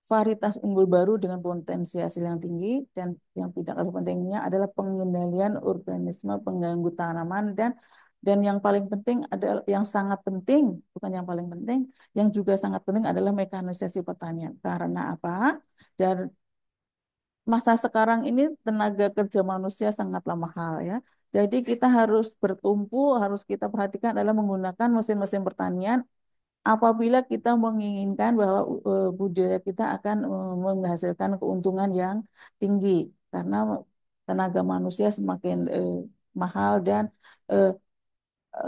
varietas unggul baru dengan potensi hasil yang tinggi, dan yang tidak kalah pentingnya adalah pengendalian organisme pengganggu tanaman, dan yang paling penting adalah yang sangat penting, bukan yang paling penting, yang juga sangat penting adalah mekanisasi pertanian. Karena apa? Dan masa sekarang ini tenaga kerja manusia sangatlah mahal ya. Jadi kita harus bertumpu, harus kita perhatikan adalah menggunakan mesin-mesin pertanian apabila kita menginginkan bahwa budaya kita akan menghasilkan keuntungan yang tinggi, karena tenaga manusia semakin mahal, eh,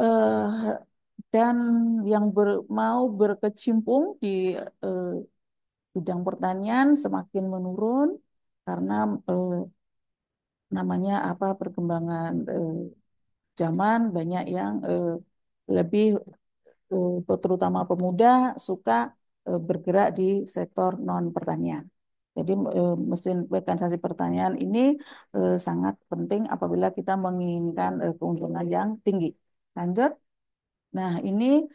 eh, dan yang mau berkecimpung di eh, bidang pertanian semakin menurun karena eh, namanya apa, perkembangan zaman, banyak yang lebih terutama pemuda suka bergerak di sektor non pertanian. Jadi mesin mekanisasi pertanian ini sangat penting apabila kita menginginkan keuntungan yang tinggi. Lanjut. Nah, ini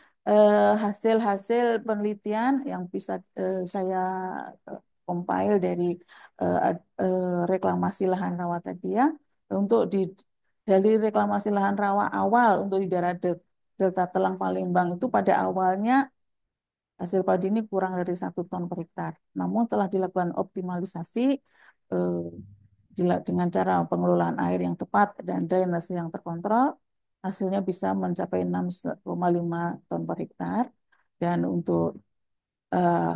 hasil-hasil penelitian yang bisa saya compile dari reklamasi lahan rawa tadi ya. Untuk dari reklamasi lahan rawa awal untuk di daerah Delta Telang Palembang itu pada awalnya hasil padi ini kurang dari 1 ton per hektar. Namun telah dilakukan optimalisasi eh, dengan cara pengelolaan air yang tepat dan drainase yang terkontrol, hasilnya bisa mencapai 6,5 ton per hektar. Dan untuk eh,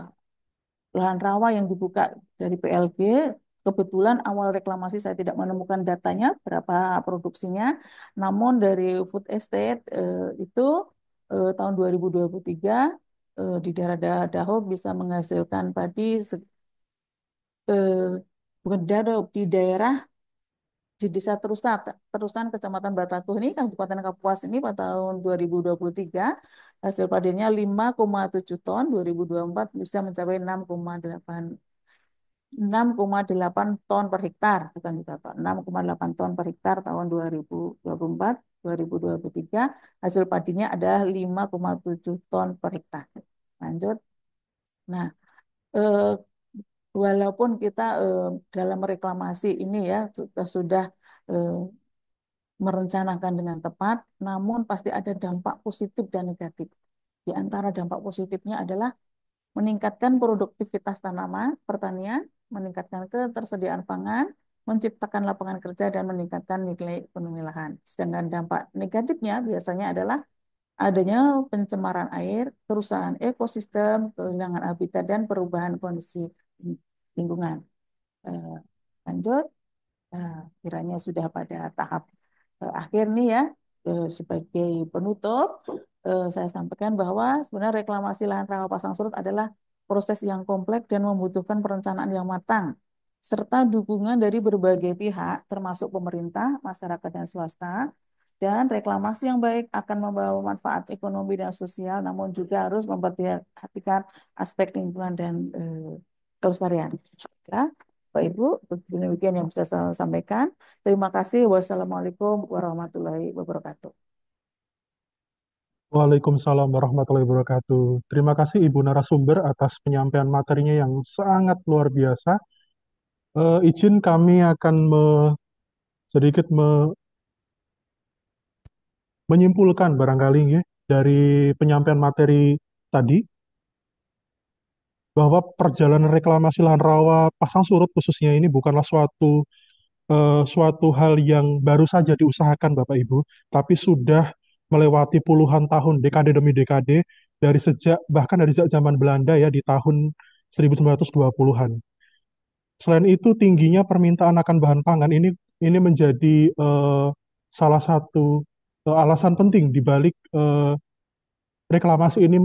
lahan rawa yang dibuka dari PLG, kebetulan awal reklamasi saya tidak menemukan datanya berapa produksinya, namun dari food estate itu tahun 2023 di daerah Dahuk bisa menghasilkan padi eh, bukan di daerah di Desa Terusan Kecamatan Batakuh ini Kabupaten Kapuas ini pada tahun 2023 hasil padinya 5,7 ton, 2024 bisa mencapai 6,8 ton per hektar, bukan juta ton, 6,8 ton per hektar tahun 2024, 2023 hasil padinya adalah 5,7 ton per hektar. Lanjut. Nah, eh, walaupun kita dalam reklamasi ini ya sudah eh, merencanakan dengan tepat, namun pasti ada dampak positif dan negatif. Di antara dampak positifnya adalah meningkatkan produktivitas tanaman, pertanian, meningkatkan ketersediaan pangan, menciptakan lapangan kerja, dan meningkatkan nilai ekonomi lahan. Sedangkan dampak negatifnya biasanya adalah adanya pencemaran air, kerusakan ekosistem, kehilangan habitat, dan perubahan kondisi lingkungan. Eh, Lanjut. Nah, kiranya sudah pada tahap akhir nih ya. Sebagai penutup, saya sampaikan bahwa sebenarnya reklamasi lahan rawa pasang surut adalah proses yang kompleks dan membutuhkan perencanaan yang matang, serta dukungan dari berbagai pihak, termasuk pemerintah, masyarakat, dan swasta. Dan reklamasi yang baik akan membawa manfaat ekonomi dan sosial, namun juga harus memperhatikan aspek lingkungan dan kelestarian. Ya. Bapak Ibu, demikian yang bisa saya sampaikan. Terima kasih. Wassalamualaikum warahmatullahi wabarakatuh. Waalaikumsalam warahmatullahi wabarakatuh. Terima kasih Ibu narasumber atas penyampaian materinya yang sangat luar biasa. Izin kami akan sedikit menyimpulkan barangkali ya, dari penyampaian materi tadi, bahwa perjalanan reklamasi lahan rawa pasang surut khususnya ini bukanlah suatu suatu hal yang baru saja diusahakan Bapak Ibu, tapi sudah melewati puluhan tahun, dekade demi dekade, bahkan dari sejak zaman Belanda ya di tahun 1920-an. Selain itu, tingginya permintaan akan bahan pangan ini menjadi salah satu alasan penting di balik reklamasi ini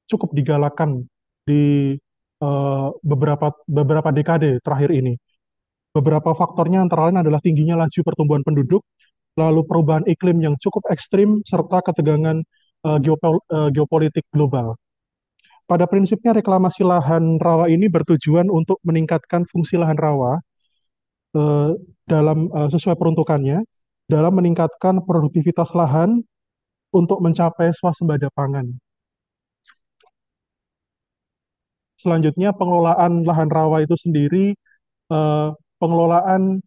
cukup digalakan di beberapa beberapa dekade terakhir ini. Beberapa faktornya antara lain adalah tingginya laju pertumbuhan penduduk, lalu perubahan iklim yang cukup ekstrim, serta ketegangan geopolitik global. Pada prinsipnya, reklamasi lahan rawa ini bertujuan untuk meningkatkan fungsi lahan rawa eh, sesuai peruntukannya, dalam meningkatkan produktivitas lahan untuk mencapai swasembada pangan. Selanjutnya, pengelolaan lahan rawa itu sendiri, eh, pengelolaan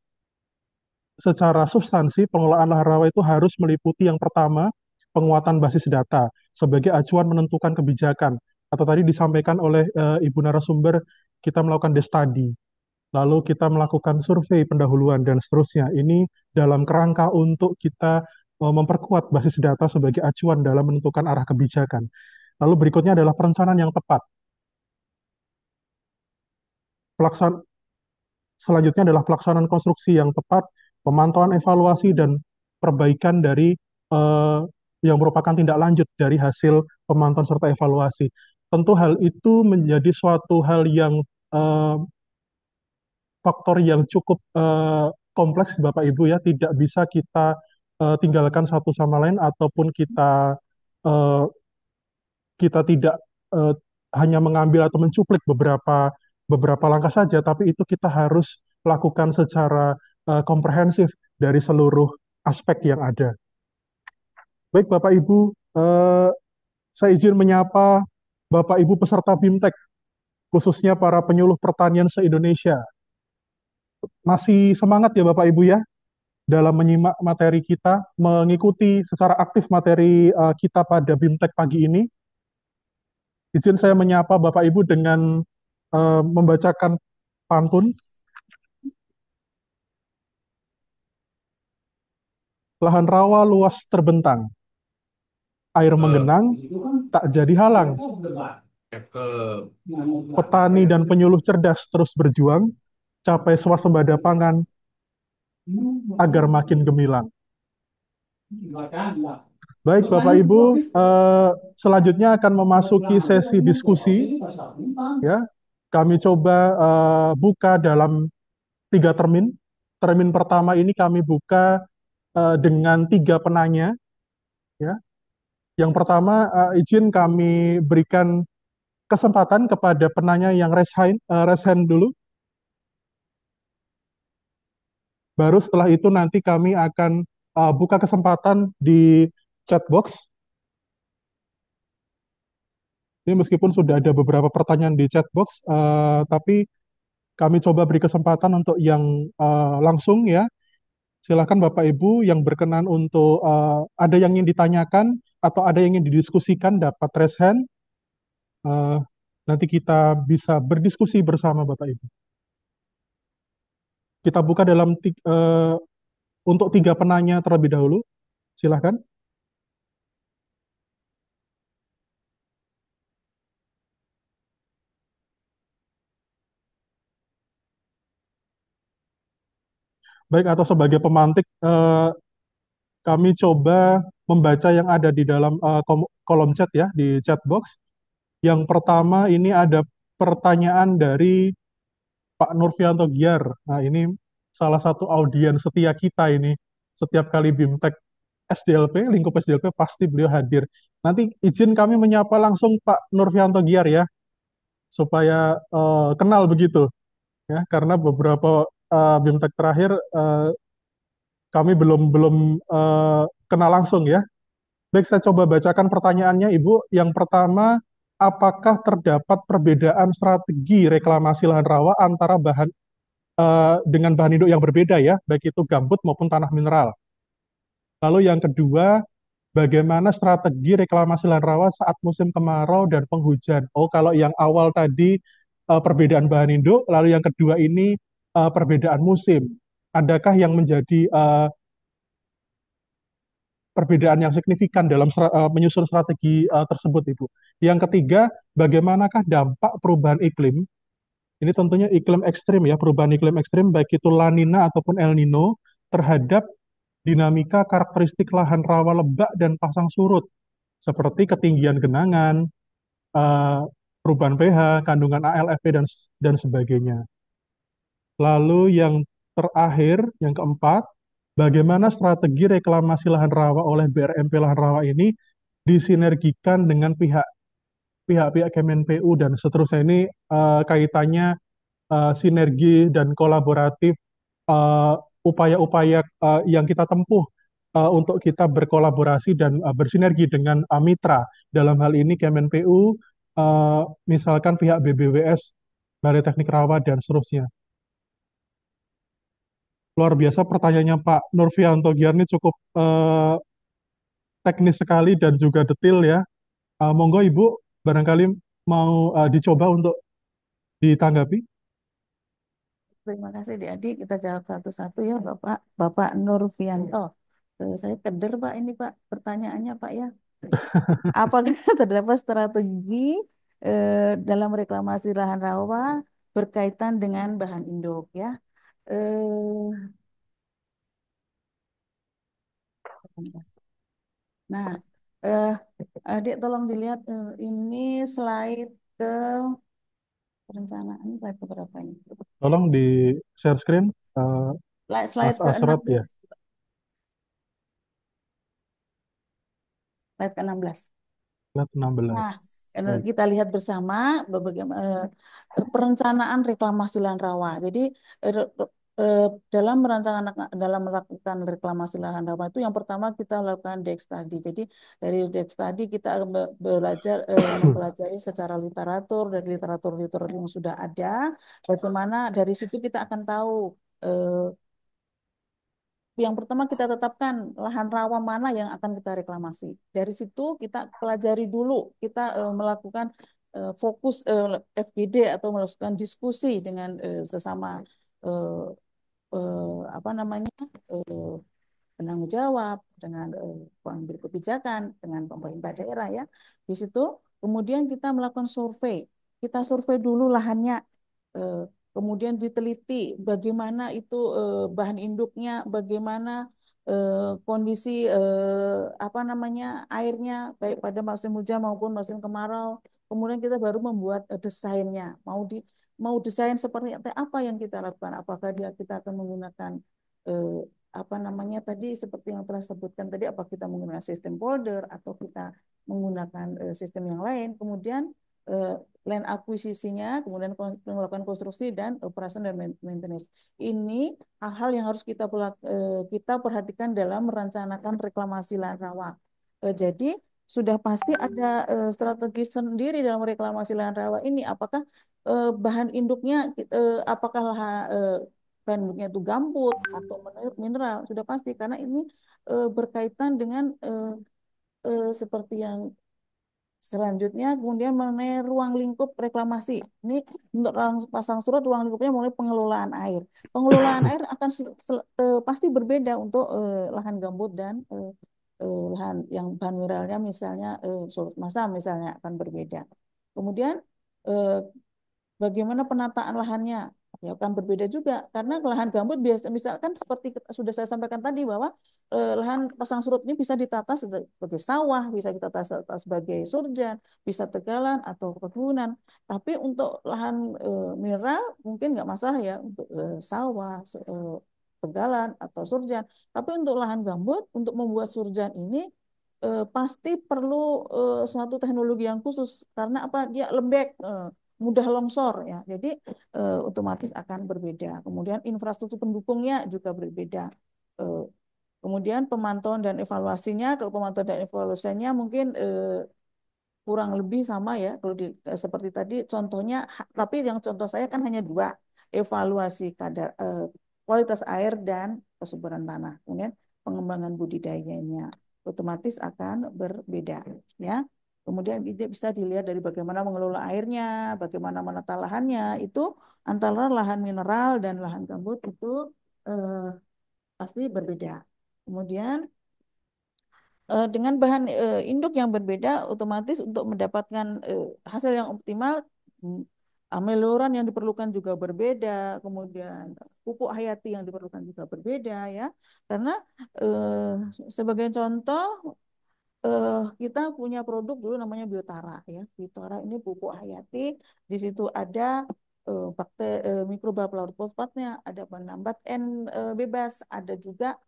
secara substansi, pengelolaan lahan rawa itu harus meliputi yang pertama, penguatan basis data sebagai acuan menentukan kebijakan. Atau tadi disampaikan oleh Ibu narasumber, kita melakukan case study, lalu kita melakukan survei pendahuluan dan seterusnya. Ini dalam kerangka untuk kita memperkuat basis data sebagai acuan dalam menentukan arah kebijakan. Lalu berikutnya adalah perencanaan yang tepat. Pelaksanaan Selanjutnya adalah pelaksanaan konstruksi yang tepat, pemantauan evaluasi dan perbaikan dari eh, yang merupakan tindak lanjut dari hasil pemantauan serta evaluasi. Tentu hal itu menjadi suatu hal yang eh, faktor yang cukup kompleks Bapak Ibu ya, tidak bisa kita tinggalkan satu sama lain ataupun eh, kita tidak eh, hanya mengambil atau mencuplik beberapa langkah saja, tapi itu kita harus lakukan secara komprehensif dari seluruh aspek yang ada. Baik Bapak Ibu, saya izin menyapa Bapak Ibu peserta BIMTEK, khususnya para penyuluh pertanian se-Indonesia. Masih semangat ya Bapak Ibu ya dalam menyimak materi kita, mengikuti secara aktif materi kita pada BIMTEK pagi ini. Izin saya menyapa Bapak Ibu dengan membacakan pantun. Lahan rawa luas terbentang, air menggenang, tak jadi halang. Petani dan penyuluh cerdas terus berjuang, capai swasembada pangan agar makin gemilang. Baik Bapak Ibu, selanjutnya akan memasuki sesi diskusi. Ya, kami coba buka dalam 3 termin. Termin pertama ini kami buka dengan 3 penanya. Ya, yang pertama izin kami berikan kesempatan kepada penanya yang raise hand dulu. Baru setelah itu nanti kami akan buka kesempatan di chat box. Ini meskipun sudah ada beberapa pertanyaan di chat box, tapi kami coba beri kesempatan untuk yang langsung ya. Silakan Bapak Ibu yang berkenan untuk ada yang ingin ditanyakan atau ada yang ingin didiskusikan dapat raise hand. Eh, Nanti kita bisa berdiskusi bersama Bapak Ibu. Kita buka untuk 3 penanya terlebih dahulu. Silahkan. Baik, atau sebagai pemantik, kami coba membaca yang ada di dalam kolom chat ya, di chat box. Yang pertama ini ada pertanyaan dari Pak Nurfianto Giar. Nah, ini salah satu audiens setia kita ini. Setiap kali BIMTEK SDLP, lingkup SDLP, pasti beliau hadir. Nanti izin kami menyapa langsung Pak Nurfianto Giar ya, supaya kenal begitu. Ya, karena beberapa BIMTEK terakhir kami belum belum kenal langsung ya. Baik, saya coba bacakan pertanyaannya, Ibu. Yang pertama, apakah terdapat perbedaan strategi reklamasi lahan rawa antara dengan bahan induk yang berbeda ya, baik itu gambut maupun tanah mineral. Lalu yang kedua, bagaimana strategi reklamasi lahan rawa saat musim kemarau dan penghujan? Oh, kalau yang awal tadi perbedaan bahan induk, lalu yang kedua ini perbedaan musim. adakah yang menjadi perbedaan yang signifikan dalam menyusun strategi tersebut, Ibu? Yang ketiga, bagaimanakah dampak perubahan iklim? Ini tentunya iklim ekstrim ya, perubahan iklim ekstrim baik itu La Nina ataupun El Nino terhadap dinamika karakteristik lahan rawa lebak dan pasang surut seperti ketinggian genangan, eh, perubahan pH, kandungan ALFP dan sebagainya. Lalu yang terakhir, yang keempat, bagaimana strategi reklamasi lahan rawa oleh BRMP lahan rawa ini disinergikan dengan pihak-pihak Kemenpu dan seterusnya. Ini kaitannya sinergi dan kolaboratif, eh, upaya-upaya yang kita tempuh untuk kita berkolaborasi dan bersinergi dengan mitra. Dalam hal ini Kemenpu, misalkan pihak BBWS, Balai Teknik Rawa, dan seterusnya. Luar biasa pertanyaannya Pak Nurfianto Giar ini cukup teknis sekali dan juga detail ya. Monggo Ibu, barangkali mau dicoba untuk ditanggapi. Terima kasih Adik. Kita jawab satu-satu ya Bapak. Bapak Nurfianto. Saya keder Pak ini Pak pertanyaannya Pak ya. Apakah terdapat strategi dalam reklamasi lahan rawa berkaitan dengan bahan induk ya? Eh, nah, eh, Adik tolong dilihat ini slide ke perencanaan slide ke berapa ini? Tolong di share screen, Mas Slide ke Asrot ya, 16. Slide ke 16. slide 16. Nah, Baik. kita lihat bersama bagaimana perencanaan reklamasi lahan rawa. Jadi eh, dalam melakukan reklamasi lahan rawa itu yang pertama kita lakukan DEX tadi. Jadi dari DEX tadi kita belajar mempelajari secara literatur dari literatur yang sudah ada. Bagaimana dari situ kita akan tahu eh, yang pertama kita tetapkan lahan rawa mana yang akan kita reklamasi. Dari situ kita pelajari dulu, kita melakukan fokus FGD atau melakukan diskusi dengan sesama eh, apa namanya penanggung jawab dengan pengambil kebijakan dengan pemerintah daerah ya. Di situ kemudian kita melakukan survei. Kita survei dulu lahannya, eh, kemudian diteliti bagaimana itu bahan induknya, bagaimana kondisi apa namanya airnya baik pada musim hujan maupun musim kemarau. Kemudian kita baru membuat desainnya. Mau desain seperti apa yang kita lakukan? Apakah kita akan menggunakan eh, apa namanya tadi seperti yang telah sebutkan tadi, apa kita menggunakan sistem polder atau kita menggunakan sistem yang lain. Kemudian eh, land akuisisinya, kemudian melakukan konstruksi dan operasi dan maintenance. Ini hal-hal yang harus kita perhatikan dalam merencanakan reklamasi lahan rawa. Jadi sudah pasti ada strategi sendiri dalam reklamasi lahan rawa ini. Apakah bahan induknya, apakah bahan induknya itu gambut atau mineral? Sudah pasti karena ini berkaitan dengan seperti yang selanjutnya kemudian mengenai ruang lingkup reklamasi. Ini untuk pasang surut ruang lingkupnya mulai pengelolaan air. Pengelolaan air akan pasti berbeda untuk lahan gambut dan lahan yang bahan mineralnya misalnya surut masam misalnya akan berbeda. Kemudian eh, bagaimana penataan lahannya? Ya akan berbeda juga karena lahan gambut biasa misalkan seperti sudah saya sampaikan tadi bahwa lahan pasang surut ini bisa ditata sebagai sawah, bisa ditata sebagai surjan, bisa tegalan atau pegunungan. Tapi untuk lahan mineral mungkin nggak masalah ya untuk sawah, tegalan atau surjan. Tapi untuk lahan gambut untuk membuat surjan ini pasti perlu suatu teknologi yang khusus karena apa? Dia lembek. Mudah longsor ya. Jadi otomatis akan berbeda. Kemudian infrastruktur pendukungnya juga berbeda. Eh, Kemudian pemantauan dan evaluasinya, kalau pemantauan dan evaluasinya mungkin kurang lebih sama ya. Kalau seperti tadi contohnya, tapi yang contoh saya kan hanya dua, evaluasi kadar kualitas air dan kesuburan tanah. Kemudian pengembangan budidayanya otomatis akan berbeda ya. Kemudian bisa dilihat dari bagaimana mengelola airnya, bagaimana menata lahannya, itu antara lahan mineral dan lahan gambut itu eh, pasti berbeda. Kemudian dengan bahan induk yang berbeda, otomatis untuk mendapatkan hasil yang optimal, mm, ameluran yang diperlukan juga berbeda, kemudian pupuk hayati yang diperlukan juga berbeda ya. Karena eh, sebagai contoh, kita punya produk dulu namanya Biotara ya. Biotara ini pupuk hayati, di situ ada bakteri, mikroba pelaut fosfatnya, ada penambat N bebas, ada juga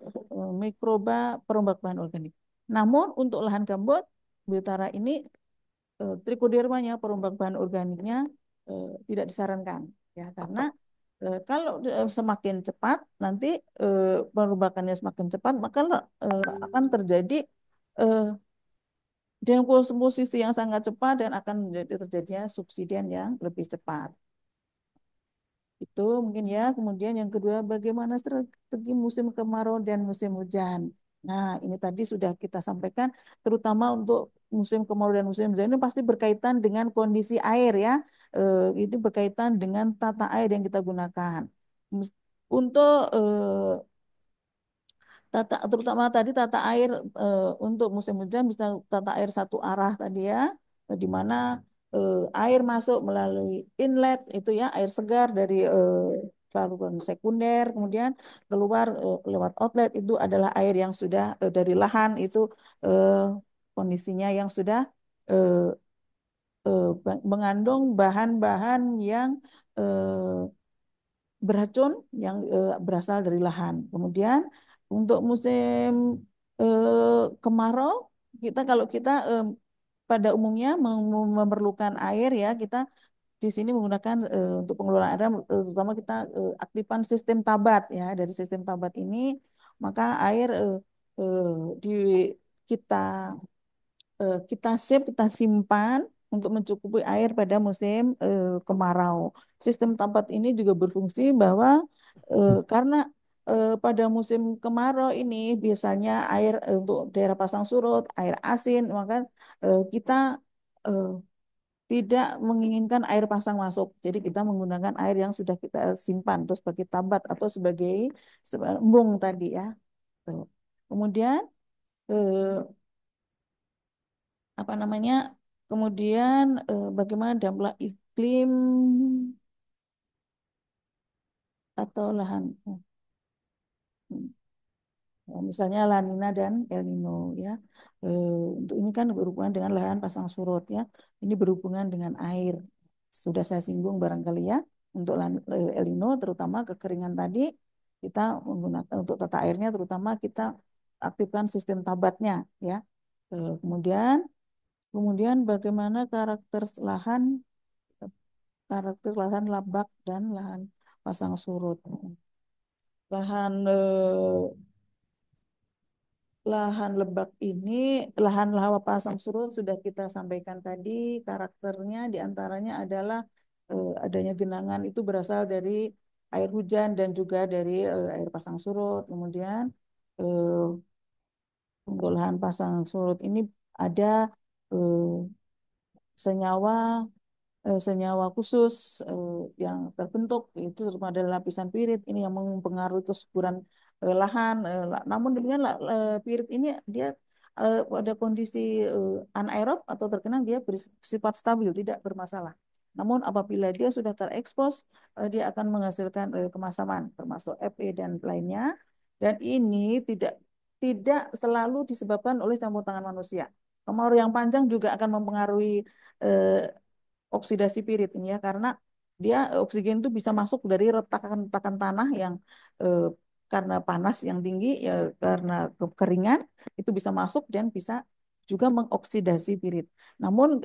mikroba perombak bahan organik. Namun untuk lahan gambut, Biotara ini trikodermanya perombak bahan organiknya tidak disarankan ya, karena kalau semakin cepat nanti perombakannya semakin cepat, maka akan terjadi eh, dengan posisi yang sangat cepat dan akan terjadinya subsiden yang lebih cepat. Itu mungkin ya. Kemudian yang kedua, bagaimana strategi musim kemarau dan musim hujan. Nah, ini tadi sudah kita sampaikan, terutama untuk musim kemarau dan musim hujan ini pasti berkaitan dengan kondisi air ya. Ini berkaitan dengan tata air yang kita gunakan. Untuk terutama tadi tata air untuk musim hujan bisa tata air satu arah tadi ya, di mana air masuk melalui inlet itu ya, air segar dari saluran sekunder, kemudian keluar lewat outlet itu adalah air yang sudah dari lahan itu eh, kondisinya yang sudah eh, mengandung bahan-bahan yang eh, beracun yang berasal dari lahan. Kemudian untuk musim kemarau, kalau kita pada umumnya memerlukan air ya, kita di sini menggunakan untuk pengelolaan air, terutama kita aktifkan sistem Tabat ya. Dari sistem Tabat ini maka air eh, di kita kita simpan untuk mencukupi air pada musim kemarau. Sistem Tabat ini juga berfungsi bahwa karena pada musim kemarau ini biasanya air untuk daerah pasang surut, air asin, maka kita eh, tidak menginginkan air pasang masuk. Jadi kita menggunakan air yang sudah kita simpan, terus sebagai tabat atau sebagai embung tadi ya. Tuh. Kemudian eh, apa namanya? Kemudian bagaimana dampak iklim atau lahan? Misalnya La Nina dan El Nino ya. Untuk ini kan berhubungan dengan lahan pasang surut ya. Ini berhubungan dengan air. Sudah saya singgung barangkali ya. Untuk El Nino terutama kekeringan tadi kita menggunakan untuk tata airnya, terutama kita aktifkan sistem tabatnya ya. Kemudian bagaimana karakter lahan labak dan lahan pasang surut. Lahan Lahan lebak ini, lahan lawa pasang surut sudah kita sampaikan tadi, karakternya diantaranya adalah adanya genangan itu berasal dari air hujan dan juga dari air pasang surut. Kemudian eh, untuk lahan pasang surut ini ada eh, senyawa senyawa khusus yang terbentuk itu terutama dari lapisan pirit ini yang mempengaruhi kesuburan lahan. Namun demikian pirit ini dia pada kondisi anaerob atau tergenang dia bersifat stabil, tidak bermasalah. Namun apabila dia sudah terekspos, dia akan menghasilkan kemasaman termasuk Fe dan lainnya. Dan ini tidak selalu disebabkan oleh campur tangan manusia. Kemarau yang panjang juga akan mempengaruhi eh, oksidasi pirit ini ya, karena dia oksigen itu bisa masuk dari retakan-retakan tanah yang eh, karena panas yang tinggi ya, karena kekeringan itu bisa masuk dan bisa juga mengoksidasi pirit. Namun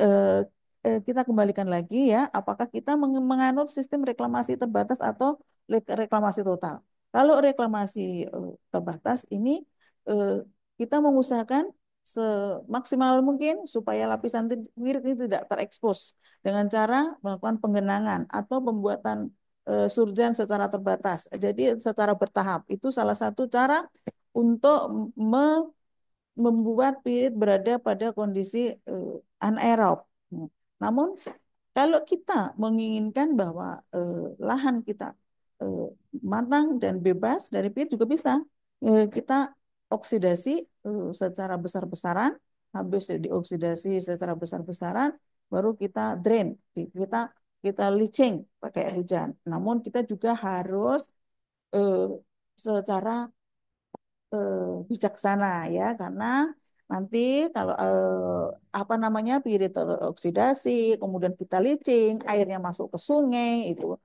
kita kembalikan lagi ya, apakah kita menganut sistem reklamasi terbatas atau reklamasi total? Kalau reklamasi terbatas ini eh, kita mengusahakan semaksimal mungkin supaya lapisan pirit ini tidak terekspos dengan cara melakukan penggenangan atau pembuatan surjan secara terbatas. Jadi secara bertahap itu salah satu cara untuk membuat pirit berada pada kondisi anaerob. Namun kalau kita menginginkan bahwa lahan kita eh, matang dan bebas dari pit juga bisa. Kita oksidasi secara besar-besaran, habis dioksidasi secara besar-besaran, baru kita drain, kita kita leaching pakai air hujan. Namun kita juga harus eh, secara bijaksana ya, karena nanti kalau apa namanya pirit teroksidasi, kemudian kita leaching, airnya masuk ke sungai itu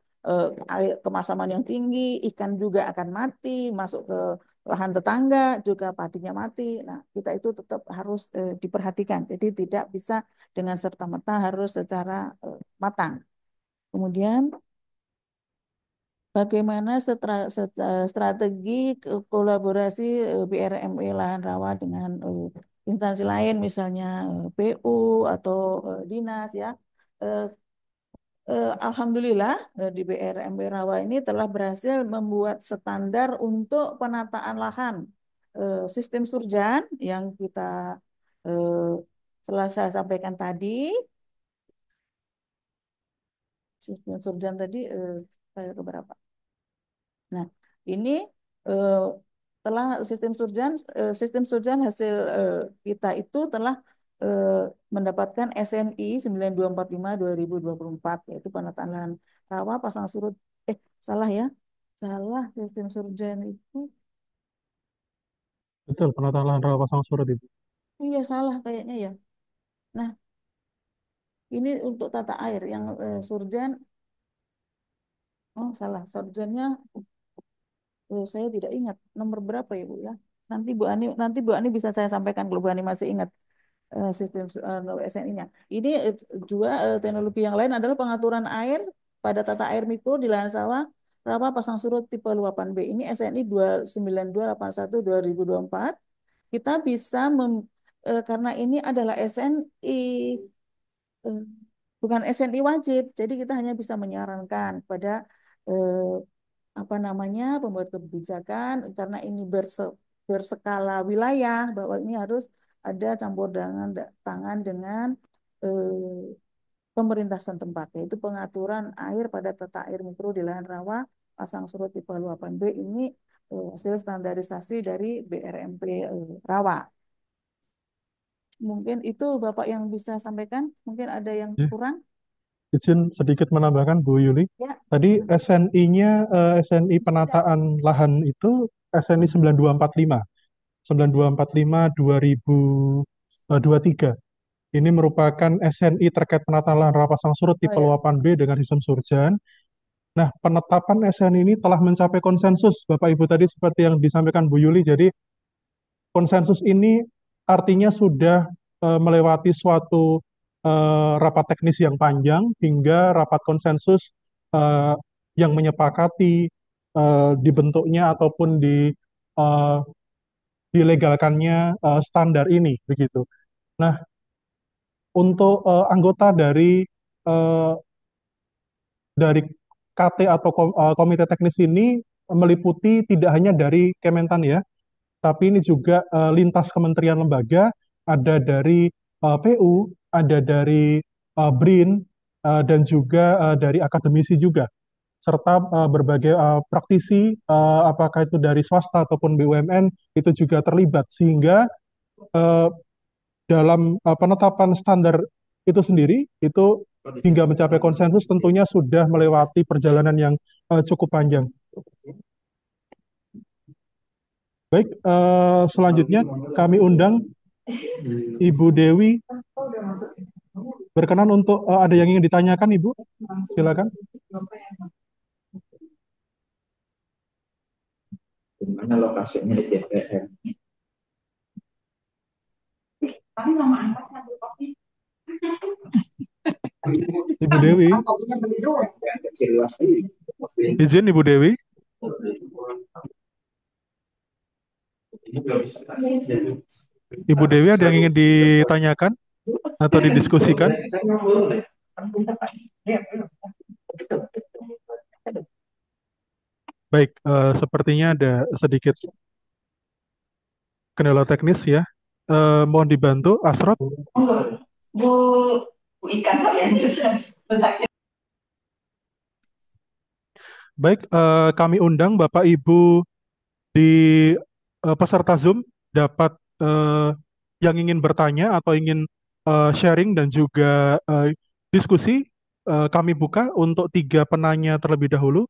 air kemasaman yang tinggi, ikan juga akan mati, masuk ke lahan tetangga juga padinya mati. Nah, kita itu tetap harus diperhatikan. Jadi tidak bisa dengan serta-merta, harus secara matang. Kemudian bagaimana strategi kolaborasi BRME lahan rawa dengan instansi lain, misalnya PU atau dinas ya. Eh, Alhamdulillah di BRME Rawa ini telah berhasil membuat standar untuk penataan lahan sistem surjan yang kita eh, telah saya sampaikan tadi. Sistem surjan tadi saya keberapa? Nah, ini eh, telah sistem surjan hasil kita itu telah eh, mendapatkan SNI 9245 2024, yaitu penataan lahan rawa pasang surut. Salah ya. Salah, sistem surjan itu. Betul, penataan lahan rawa pasang surut itu. Iya, salah kayaknya ya. Nah, ini untuk tata air yang surjan. Oh, salah. Surjannya saya tidak ingat nomor berapa ya, Bu ya. Nanti Bu Ani bisa saya sampaikan kalau Bu Ani masih ingat sistem SNI-nya. Ini juga teknologi yang lain adalah pengaturan air pada tata air mikro di lahan sawah rawa pasang surut tipe luapan B. Ini SNI 29281/2024. Kita bisa karena ini adalah SNI eh, bukan SNI wajib, jadi kita hanya bisa menyarankan pada eh, apa namanya pembuat kebijakan karena ini berskala wilayah bahwa ini harus ada campur tangan dengan pemerintah setempat, yaitu pengaturan air pada tata air mikro di lahan rawa pasang surut tipe luapan B ini hasil standarisasi dari BRMP Rawa. Mungkin itu Bapak yang bisa sampaikan, mungkin ada yang Ya, kurang. izin sedikit menambahkan Bu Yuli. Ya, Tadi SNI-nya, SNI penataan lahan itu SNI 9245. 9245 2023. Ini merupakan SNI terkait penataan lahan rawa pasang surut oh tipe ya, luapan B dengan sistem surjan. Nah, penetapan SNI ini telah mencapai konsensus, Bapak Ibu tadi seperti yang disampaikan Bu Yuli. Jadi, konsensus ini artinya sudah melewati suatu rapat teknis yang panjang hingga rapat konsensus eh, yang menyepakati dibentuknya ataupun eh, dilegalkannya standar ini begitu. Nah, untuk anggota eh, dari KT atau komite teknis ini meliputi tidak hanya dari Kementan ya, tapi ini juga lintas kementerian lembaga, ada dari PU, ada dari BRIN, dan juga dari akademisi juga, serta berbagai praktisi, apakah itu dari swasta ataupun BUMN, itu juga terlibat, sehingga eh, dalam penetapan standar itu sendiri, itu hingga mencapai konsensus tentunya sudah melewati perjalanan yang cukup panjang. Baik, selanjutnya kami undang Ibu Dewi, berkenan untuk ada yang ingin ditanyakan, Ibu? Silakan. Di mana lokasinya di DPR? Ibu Dewi, Yang kecil luas ini. izin Ibu Dewi. Ini belum bisa. Ibu Dewi ada yang ingin ditanyakan atau didiskusikan? Baik, sepertinya ada sedikit kendala teknis ya. Mohon dibantu, Asrot. Bu, Bu Ikan sampai Baik, kami undang Bapak Ibu di peserta Zoom dapat yang ingin bertanya atau ingin sharing dan juga diskusi, kami buka untuk tiga penanya terlebih dahulu.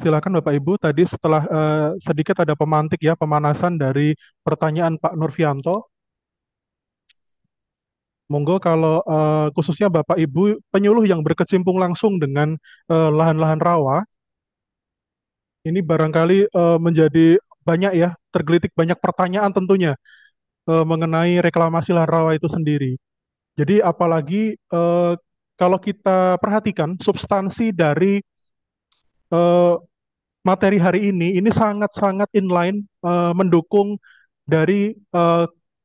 Silakan Bapak Ibu. Tadi setelah sedikit ada pemantik ya, pemanasan dari pertanyaan Pak Nurfianto. Monggo kalau khususnya Bapak Ibu penyuluh yang berkecimpung langsung dengan lahan-lahan rawa, ini barangkali menjadi banyak ya, tergelitik banyak pertanyaan tentunya mengenai reklamasi lahan rawa itu sendiri. Jadi apalagi kalau kita perhatikan substansi dari eh, materi hari ini sangat-sangat inline mendukung dari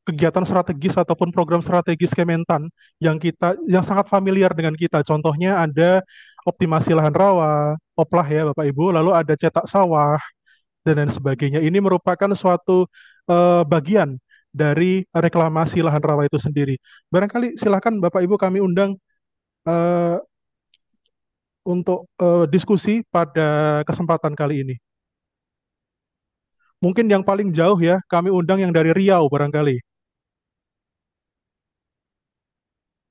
kegiatan strategis ataupun program strategis Kementan yang sangat familiar dengan kita. Contohnya ada optimasi lahan rawa, oplah ya Bapak Ibu, lalu ada cetak sawah dan lain sebagainya. Ini merupakan suatu bagian dari reklamasi lahan rawa itu sendiri. Barangkali silakan Bapak Ibu kami undang eh, untuk diskusi pada kesempatan kali ini. Mungkin yang paling jauh ya, kami undang yang dari Riau barangkali.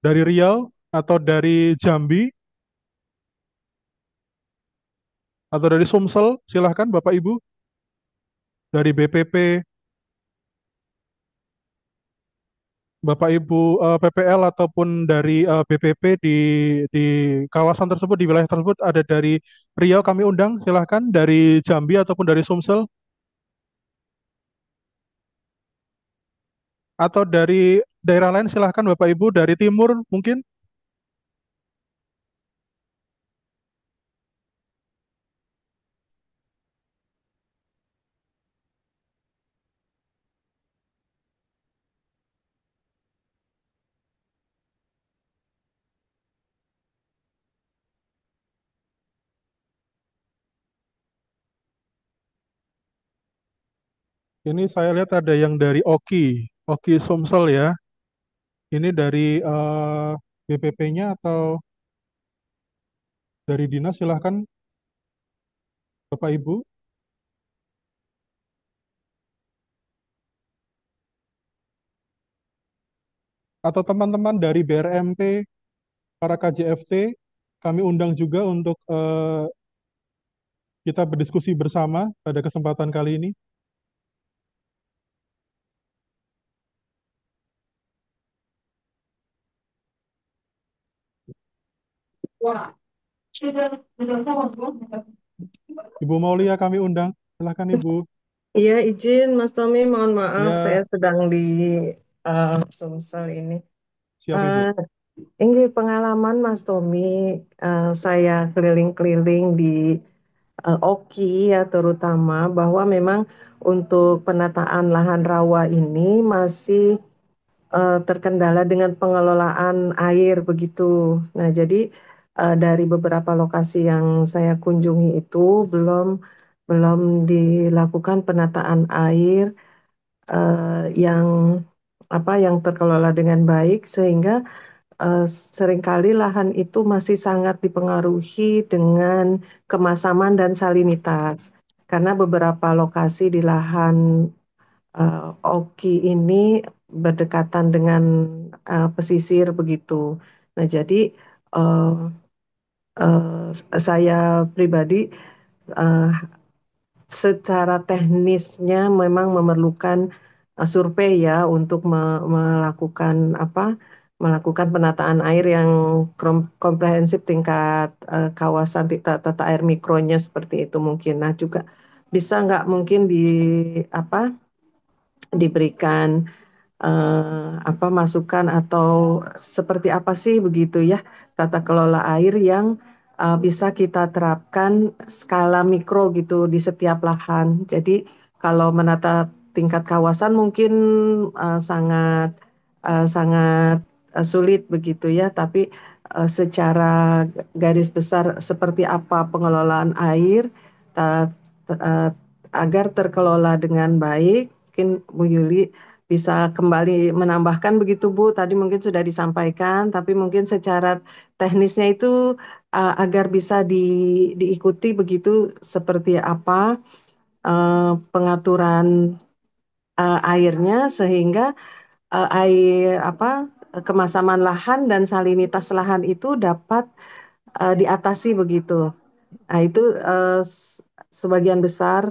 Dari Riau atau dari Jambi atau dari Sumsel, silahkan Bapak Ibu. Dari BPP, Bapak Ibu PPL ataupun dari BPP di kawasan tersebut, di wilayah tersebut ada dari Riau kami undang, silahkan. Dari Jambi ataupun dari Sumsel. Atau dari daerah lain silahkan Bapak Ibu. Dari timur mungkin. Ini saya lihat ada yang dari Oki Sumsel ya. Ini dari BPP-nya atau dari dinas silahkan Bapak Ibu. Atau teman-teman dari BRMP, para KJFT, kami undang juga untuk kita berdiskusi bersama pada kesempatan kali ini. Ibu Maulia kami undang. Silahkan Ibu. Iya, izin Mas Tommy, mohon maaf, saya Ya, sedang di Sumsel ini. siap Eh, Ibu. ini pengalaman Mas Tommy, saya keliling-keliling di Oki ya terutama bahwa memang untuk penataan lahan rawa ini masih terkendala dengan pengelolaan air begitu. Nah, jadi dari beberapa lokasi yang saya kunjungi itu belum belum dilakukan penataan air yang yang terkelola dengan baik sehingga seringkali lahan itu masih sangat dipengaruhi dengan kemasaman dan salinitas. Karena beberapa lokasi di lahan Oki ini berdekatan dengan pesisir begitu. Nah, jadi uh, saya pribadi uh, secara teknisnya memang memerlukan survei ya untuk melakukan penataan air yang komprehensif tingkat kawasan tata air mikronya seperti itu mungkin. Nah juga bisa nggak mungkin apa diberikan masukan atau seperti apa sih begitu ya tata kelola air yang bisa kita terapkan skala mikro gitu di setiap lahan. Jadi kalau menata tingkat kawasan mungkin sangat sangat sulit begitu ya, tapi secara garis besar seperti apa pengelolaan air uh, uh, agar terkelola dengan baik, mungkin Bu Yuli bisa kembali menambahkan begitu Bu. Tadi mungkin sudah disampaikan, tapi mungkin secara teknisnya itu agar bisa diikuti begitu seperti apa pengaturan airnya sehingga air kemasaman lahan dan salinitas lahan itu dapat diatasi begitu. Nah, itu sebagian besar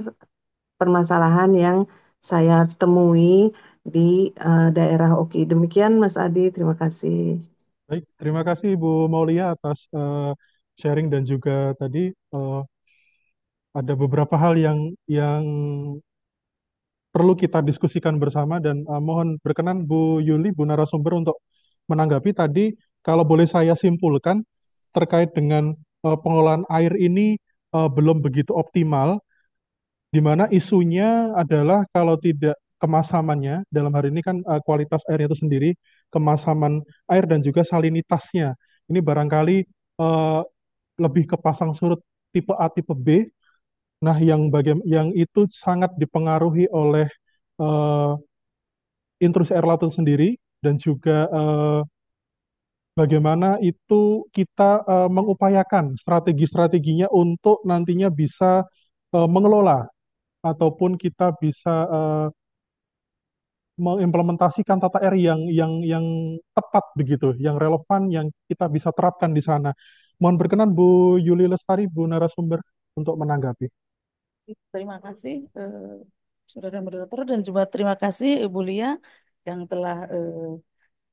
permasalahan yang saya temui di daerah Oki. Demikian Mas Adi, terima kasih. Baik, terima kasih Ibu Maulia atas sharing dan juga tadi eh, ada beberapa hal yang perlu kita diskusikan bersama dan mohon berkenan Bu Yuli, Bu narasumber untuk menanggapi tadi kalau boleh saya simpulkan terkait dengan pengelolaan air ini belum begitu optimal, di mana isunya adalah kalau tidak kemasamannya, dalam hari ini kan kualitas airnya itu sendiri, kemasaman air dan juga salinitasnya. Ini barangkali eh, lebih ke pasang surut tipe A, tipe B. Nah, yang itu sangat dipengaruhi oleh eh, intrusi air laut itu sendiri dan juga bagaimana itu kita mengupayakan strategi-strateginya untuk nantinya bisa mengelola ataupun kita bisa mengimplementasikan tata air yang tepat begitu, yang relevan, yang kita bisa terapkan di sana. Mohon berkenan Bu Yuli Lestari, Bu narasumber untuk menanggapi. Terima kasih saudara moderator dan juga terima kasih Ibu Lia yang telah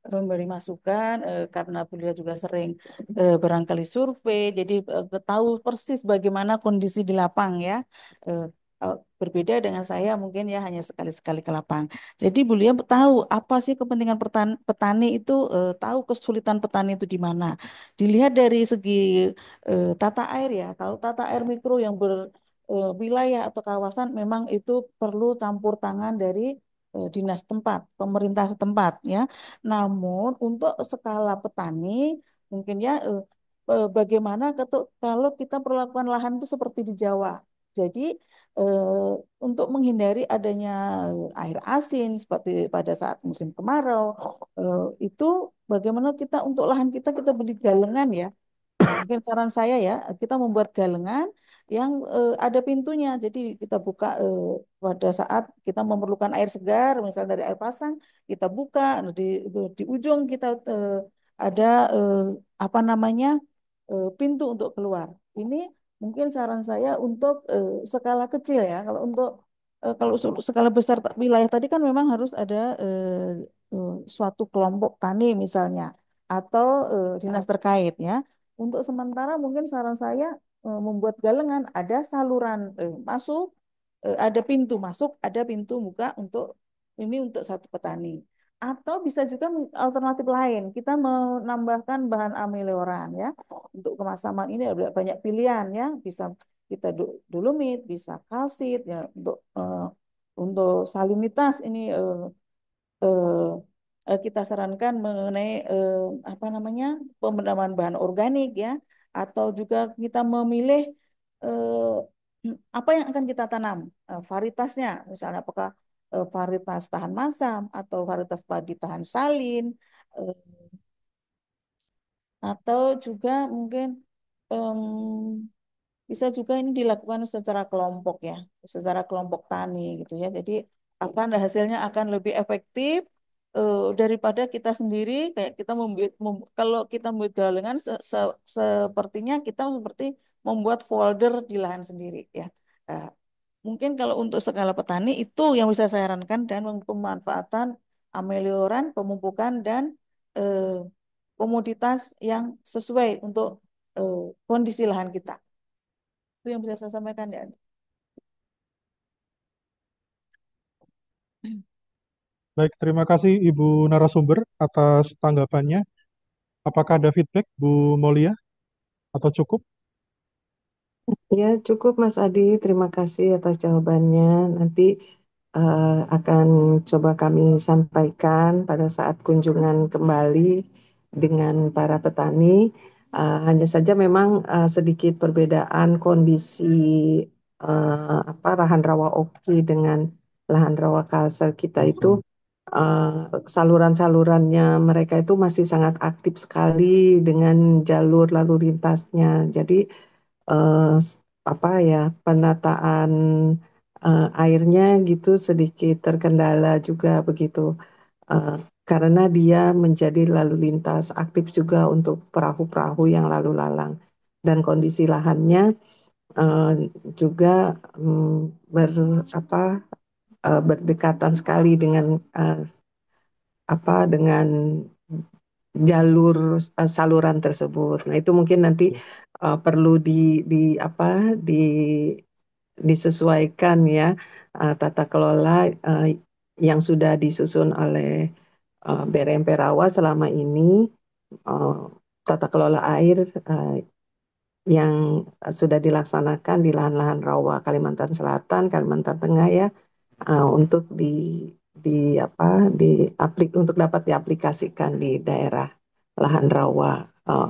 memberi masukan karena beliau juga sering barangkali survei, jadi tahu persis bagaimana kondisi di lapang ya. Eh, Berbeda dengan saya mungkin ya hanya sekali-sekali ke lapang. Jadi beliau tahu apa sih kepentingan petani itu, tahu kesulitan petani itu di mana. Dilihat dari segi tata air ya. Kalau tata air mikro yang wilayah atau kawasan memang itu perlu campur tangan dari dinas tempat, pemerintah setempat ya. Namun untuk skala petani mungkin ya bagaimana kalau kita perlakukan lahan itu seperti di Jawa. Jadi untuk menghindari adanya air asin seperti pada saat musim kemarau itu bagaimana kita untuk lahan kita beli galengan ya. Mungkin saran saya ya, kita membuat galengan yang ada pintunya. Jadi kita buka pada saat kita memerlukan air segar, misalnya dari air pasang, kita buka. Nah, di ujung kita ada apa namanya pintu untuk keluar. Ini mungkin saran saya untuk skala kecil ya. Kalau skala besar wilayah tadi kan memang harus ada suatu kelompok tani misalnya atau dinas terkait ya. Untuk sementara mungkin saran saya membuat galengan ada saluran masuk, ada pintu masuk, ada pintu buka untuk ini untuk satu petani. Atau bisa juga alternatif lain, kita menambahkan bahan amelioran ya. Untuk kemasaman ini ada banyak pilihan ya, bisa kita dolomit, bisa kalsit ya untuk salinitas ini eh, kita sarankan mengenai apa namanya pembendaman bahan organik ya, atau juga kita memilih apa yang akan kita tanam, varietasnya, misalnya apakah varietas tahan masam atau varietas padi tahan salin, eh, atau juga mungkin em, bisa juga ini dilakukan secara kelompok ya, secara kelompok tani gitu ya. Jadi akan hasilnya akan lebih efektif daripada kita sendiri kayak kita kalau kita membuat galengan sepertinya kita seperti membuat folder di lahan sendiri ya. Nah, mungkin kalau untuk skala petani itu yang bisa saya sarankan dan pemanfaatan amelioran, pemupukan dan eh, komoditas yang sesuai untuk eh, kondisi lahan kita. Itu yang bisa saya sampaikan ya. Baik, terima kasih Ibu narasumber atas tanggapannya. Apakah ada feedback Bu Maulia atau cukup? Ya, cukup Mas Adi. Terima kasih atas jawabannya. Nanti akan coba kami sampaikan pada saat kunjungan kembali dengan para petani. Hanya saja memang sedikit perbedaan kondisi lahan rawa oki dengan lahan rawa kalsel kita itu saluran-salurannya mereka itu masih sangat aktif sekali dengan jalur lalu lintasnya. Jadi eh, apa ya, penataan airnya gitu sedikit terkendala juga begitu. Eh, karena dia menjadi lalu lintas aktif juga untuk perahu-perahu yang lalu lalang, dan kondisi lahannya eh, juga ber apa berdekatan sekali dengan eh, dengan jalur saluran tersebut. Nah, itu mungkin nanti perlu di apa di disesuaikan ya, tata kelola yang sudah disusun oleh BRMP Rawa selama ini, eh, tata kelola air yang sudah dilaksanakan di lahan-lahan rawa Kalimantan Selatan, Kalimantan Tengah ya, untuk di apa untuk dapat diaplikasikan di daerah lahan rawa.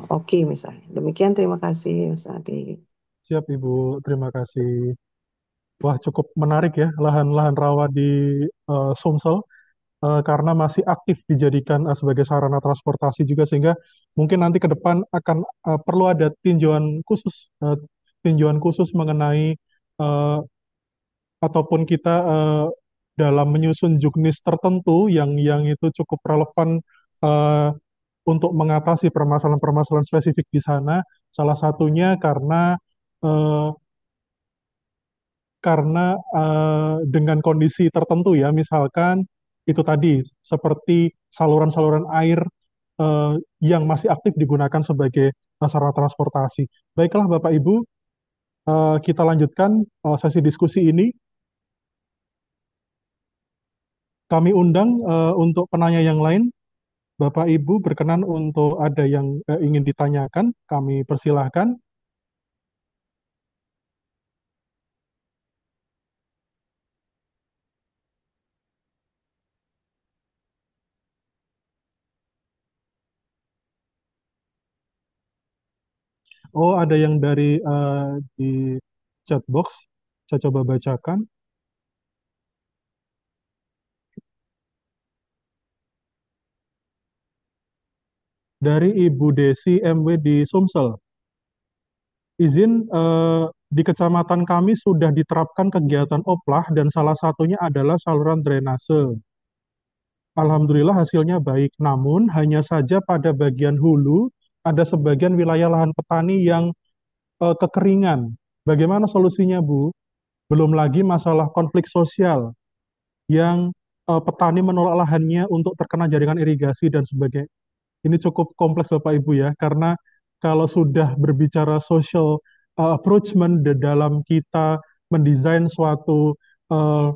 Oke, misalnya. Demikian, terima kasih Mas Adi. Siap, Ibu. Terima kasih. Wah, cukup menarik ya lahan-lahan rawa di Sumsel, karena masih aktif dijadikan sebagai sarana transportasi juga, sehingga mungkin nanti ke depan akan perlu ada tinjauan khusus mengenai eh, ataupun kita dalam menyusun juknis tertentu yang itu cukup relevan eh, untuk mengatasi permasalahan-permasalahan spesifik di sana. Salah satunya eh, dengan kondisi tertentu ya, misalkan itu tadi seperti saluran-saluran air eh, yang masih aktif digunakan sebagai sarana transportasi. Baiklah Bapak Ibu, kita lanjutkan sesi diskusi ini. Kami undang untuk penanya yang lain. Bapak Ibu berkenan untuk ada yang ingin ditanyakan, kami persilahkan. Oh, ada yang dari di chat box. Saya coba bacakan. Dari Ibu Desi MW di Sumsel. Izin, di kecamatan kami sudah diterapkan kegiatan oplah dan salah satunya adalah saluran drainase. Alhamdulillah hasilnya baik, namun hanya saja pada bagian hulu ada sebagian wilayah lahan petani yang kekeringan. Bagaimana solusinya, Bu? Belum lagi masalah konflik sosial yang petani menolak lahannya untuk terkena jaringan irigasi dan sebagainya. Ini cukup kompleks Bapak Ibu ya, karena kalau sudah berbicara social approachment di dalam kita mendesain uh,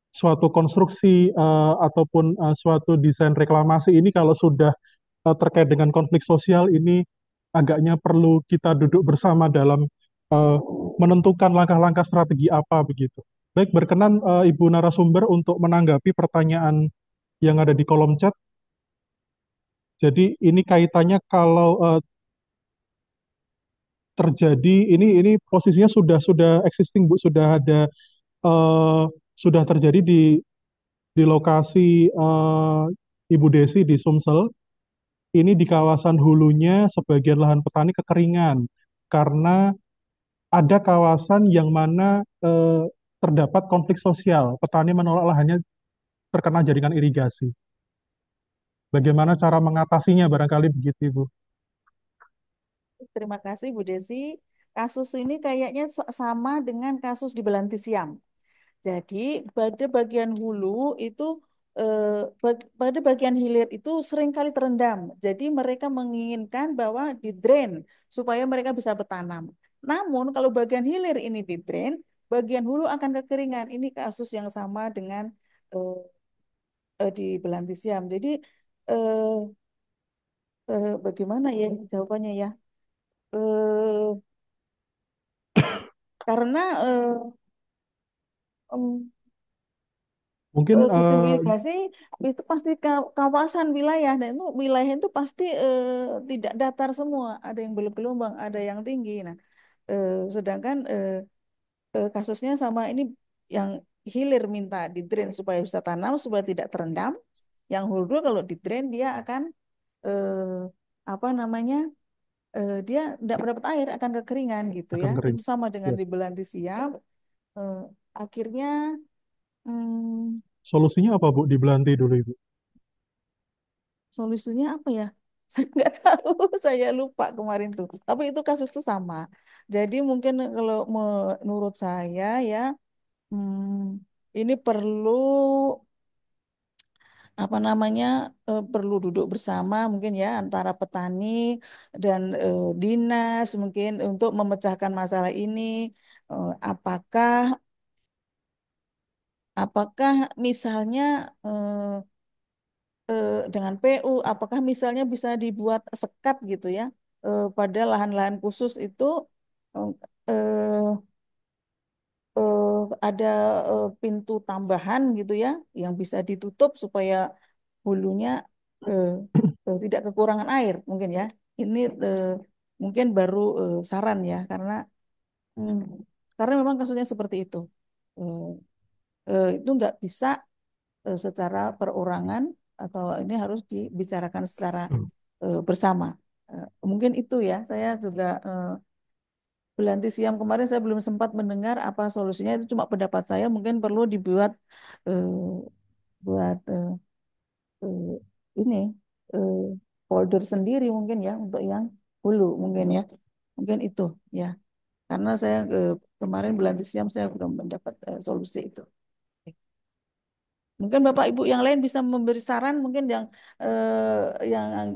suatu konstruksi ataupun suatu desain reklamasi ini, kalau sudah terkait dengan konflik sosial ini agaknya perlu kita duduk bersama dalam uh, menentukan langkah-langkah strategi apa begitu. Baik, berkenan Ibu narasumber untuk menanggapi pertanyaan yang ada di kolom chat. Jadi ini kaitannya kalau terjadi ini posisinya sudah existing Bu, sudah ada eh, sudah terjadi di lokasi Ibu Desi di Sumsel. Ini di kawasan hulunya sebagian lahan petani kekeringan karena ada kawasan yang mana terdapat konflik sosial. Petani menolak lahannya terkena jaringan irigasi. Bagaimana cara mengatasinya barangkali begitu Ibu? Terima kasih Bu Desi. Kasus ini kayaknya sama dengan kasus di Belantisiam. Jadi pada bagian hulu itu pada bagian hilir itu seringkali terendam. Jadi mereka menginginkan bahwa di drain supaya mereka bisa bertanam. Namun kalau bagian hilir ini di drain, bagian hulu akan kekeringan. Ini kasus yang sama dengan eh, di Belantisiam. Jadi eh, bagaimana ya jawabannya ya? Eh, karena em, Mungkin sistem irigasi itu pasti kawasan wilayah dan itu wilayah itu pasti tidak datar semua, ada yang bergelombang, ada yang tinggi. Nah, sedangkan kasusnya sama ini yang hilir minta di drain supaya bisa tanam supaya tidak terendam. Yang hulu kalau di drain dia akan apa namanya dia tidak mendapat air akan kekeringan gitu ya. akan kering. Itu sama dengan Ya. di Belanti Siam. Eh, akhirnya hmm, Solusinya apa Bu di Belanti dulu Ibu? solusinya apa ya? Saya nggak tahu, saya lupa kemarin tuh. Tapi itu kasus tuh sama. Jadi mungkin kalau menurut saya ya, ini perlu apa namanya perlu duduk bersama mungkin ya antara petani dan dinas mungkin untuk memecahkan masalah ini. Apakah apakah misalnya dengan PU, apakah misalnya bisa dibuat sekat gitu ya pada lahan-lahan khusus itu eh, eh, eh, ada pintu tambahan gitu ya yang bisa ditutup supaya hulunya eh, tidak kekurangan air mungkin ya. Ini mungkin baru saran ya mm, karena memang kasusnya seperti itu. Eh, itu nggak bisa secara perorangan atau ini harus dibicarakan secara Hmm. bersama. Mungkin itu ya. Saya juga Belanti Siam kemarin saya belum sempat mendengar apa solusinya itu cuma pendapat saya mungkin perlu dibuat eh, buat eh, ini eh, folder sendiri mungkin ya untuk yang hulu mungkin ya mungkin itu ya karena saya kemarin Belanti Siam saya belum mendapat solusi itu. Mungkin Bapak Ibu yang lain bisa memberi saran mungkin yang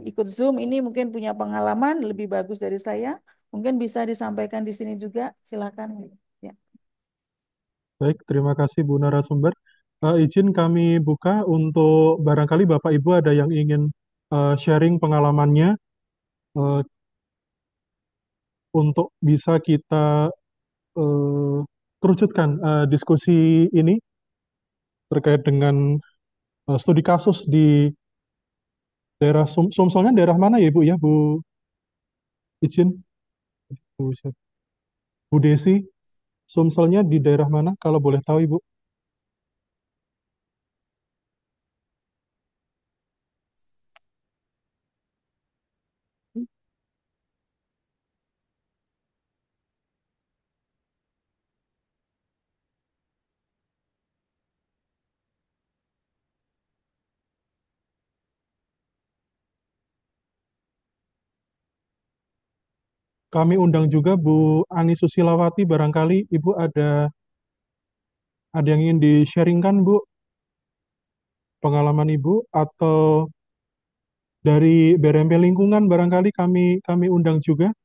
ikut Zoom ini mungkin punya pengalaman lebih bagus dari saya. Mungkin bisa disampaikan di sini juga. Silakan. Ya. Baik, terima kasih Bu narasumber. Izin kami buka untuk barangkali Bapak Ibu ada yang ingin sharing pengalamannya eh, untuk bisa kita eh, kerucutkan diskusi ini terkait dengan studi kasus di daerah Sumselnya daerah mana ya Ibu ya Bu izin Bu Desi Sumselnya di daerah mana kalau boleh tahu Ibu? Kami undang juga Bu Ani Susilawati barangkali Ibu ada yang ingin di-sharingkan Bu pengalaman Ibu atau dari BRMP lingkungan barangkali kami undang juga.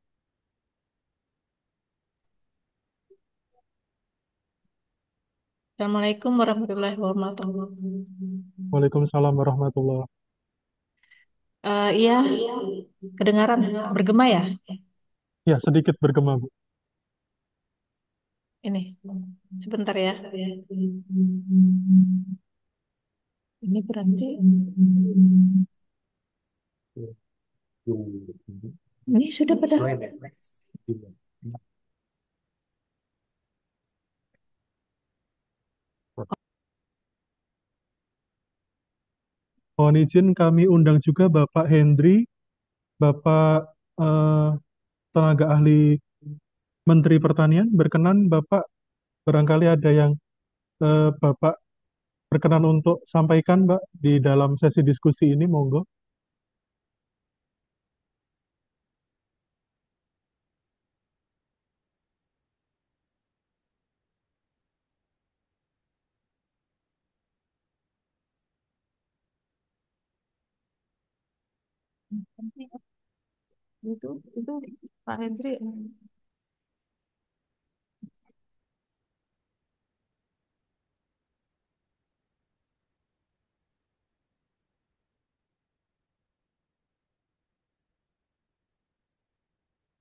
Assalamualaikum warahmatullahi wabarakatuh. Waalaikumsalam warahmatullah. Iya, kedengaran bergema ya? Ya, sedikit bergema Bu. Ini, sebentar ya. Ini berarti ini sudah pada. Mohon izin kami undang juga Bapak Hendri, Bapak eh, tenaga ahli Menteri Pertanian. Berkenan Bapak barangkali ada yang Bapak berkenan untuk sampaikan Mbak di dalam sesi diskusi ini, monggo. Itu Pak Hendri.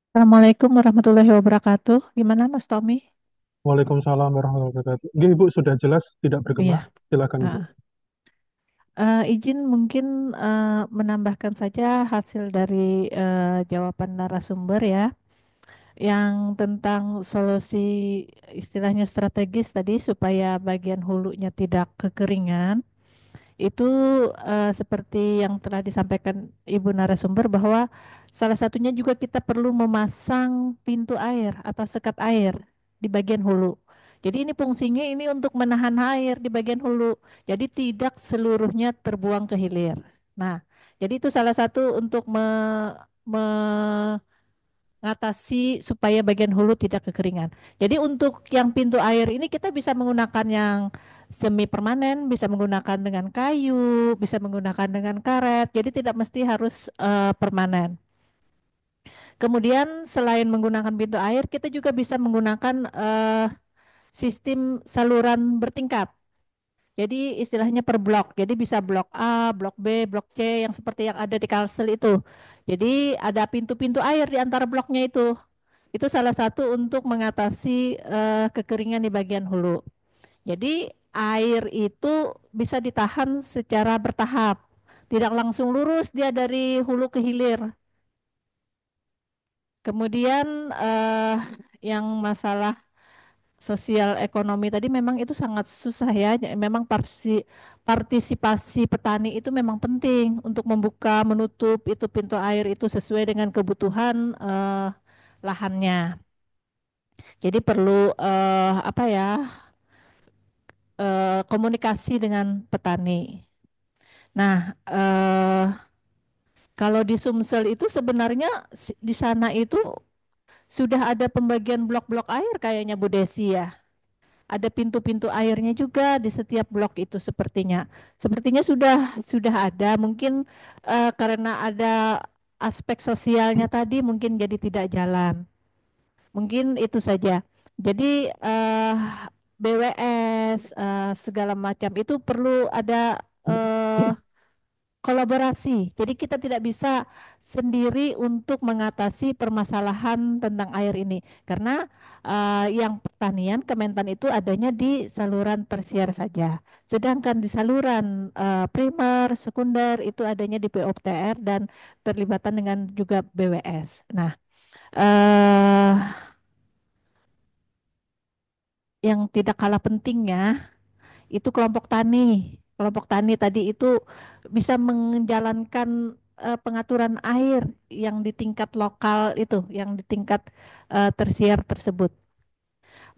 Assalamualaikum warahmatullahi wabarakatuh. Gimana Mas Tommy? Waalaikumsalam warahmatullahi wabarakatuh. Oke, Ibu sudah jelas tidak bergema. Iya. Silakan Ibu. Izin mungkin menambahkan saja hasil dari jawaban narasumber ya. yang tentang solusi istilahnya strategis tadi supaya bagian hulunya tidak kekeringan, itu seperti yang telah disampaikan Ibu narasumber bahwa salah satunya juga kita perlu memasang pintu air atau sekat air di bagian hulu. Jadi ini fungsinya ini untuk menahan air di bagian hulu. Jadi tidak seluruhnya terbuang ke hilir. Nah, jadi itu salah satu untuk mengatasi supaya bagian hulu tidak kekeringan. Jadi untuk yang pintu air ini kita bisa menggunakan yang semi permanen, bisa menggunakan dengan kayu, bisa menggunakan dengan karet. Jadi tidak mesti harus permanen. Kemudian selain menggunakan pintu air, kita juga bisa menggunakan sistem saluran bertingkat. Jadi istilahnya per blok. Jadi bisa blok A, blok B, blok C yang seperti yang ada di Kalsel itu. Jadi ada pintu-pintu air di antara bloknya itu. Itu salah satu untuk mengatasi kekeringan di bagian hulu. Jadi air itu bisa ditahan secara bertahap. Tidak langsung lurus dia dari hulu ke hilir. Kemudian yang masalah sosial ekonomi tadi memang itu sangat susah ya. Memang partisipasi petani itu memang penting untuk membuka, menutup itu pintu air itu sesuai dengan kebutuhan lahannya. Jadi perlu apa ya komunikasi dengan petani. Nah, kalau di Sumsel itu sebenarnya di sana itu sudah ada pembagian blok-blok air kayaknya Bu Desi ya. Ada pintu-pintu airnya juga di setiap blok itu sepertinya. Sepertinya sudah ada. Mungkin karena ada aspek sosialnya tadi mungkin jadi tidak jalan. Mungkin itu saja. Jadi BWS segala macam itu perlu ada kolaborasi. Jadi kita tidak bisa sendiri untuk mengatasi permasalahan tentang air ini karena yang pertanian Kementan itu adanya di saluran tersier saja. Sedangkan di saluran primer, sekunder itu adanya di POPTR dan terlibatan dengan juga BWS. Nah, eh yang tidak kalah pentingnya itu kelompok tani. Kelompok tani tadi itu bisa menjalankan pengaturan air yang di tingkat lokal itu, yang di tingkat tersier tersebut.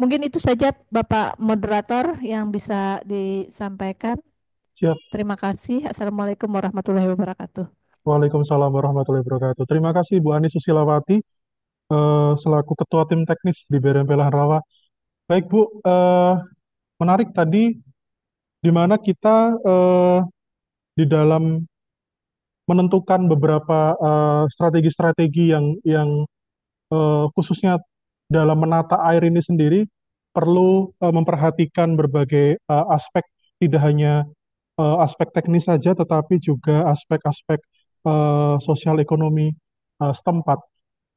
Mungkin itu saja Bapak Moderator yang bisa disampaikan. Siap. Terima kasih. Assalamualaikum warahmatullahi wabarakatuh. Waalaikumsalam warahmatullahi wabarakatuh. Terima kasih Bu Ani Susilawati selaku Ketua Tim Teknis di BRMP Lahan Rawa. Baik Bu, menarik tadi di mana kita di dalam menentukan beberapa strategi-strategi yang khususnya dalam menata air ini sendiri perlu memperhatikan berbagai aspek, tidak hanya aspek teknis saja, tetapi juga aspek-aspek sosial ekonomi setempat.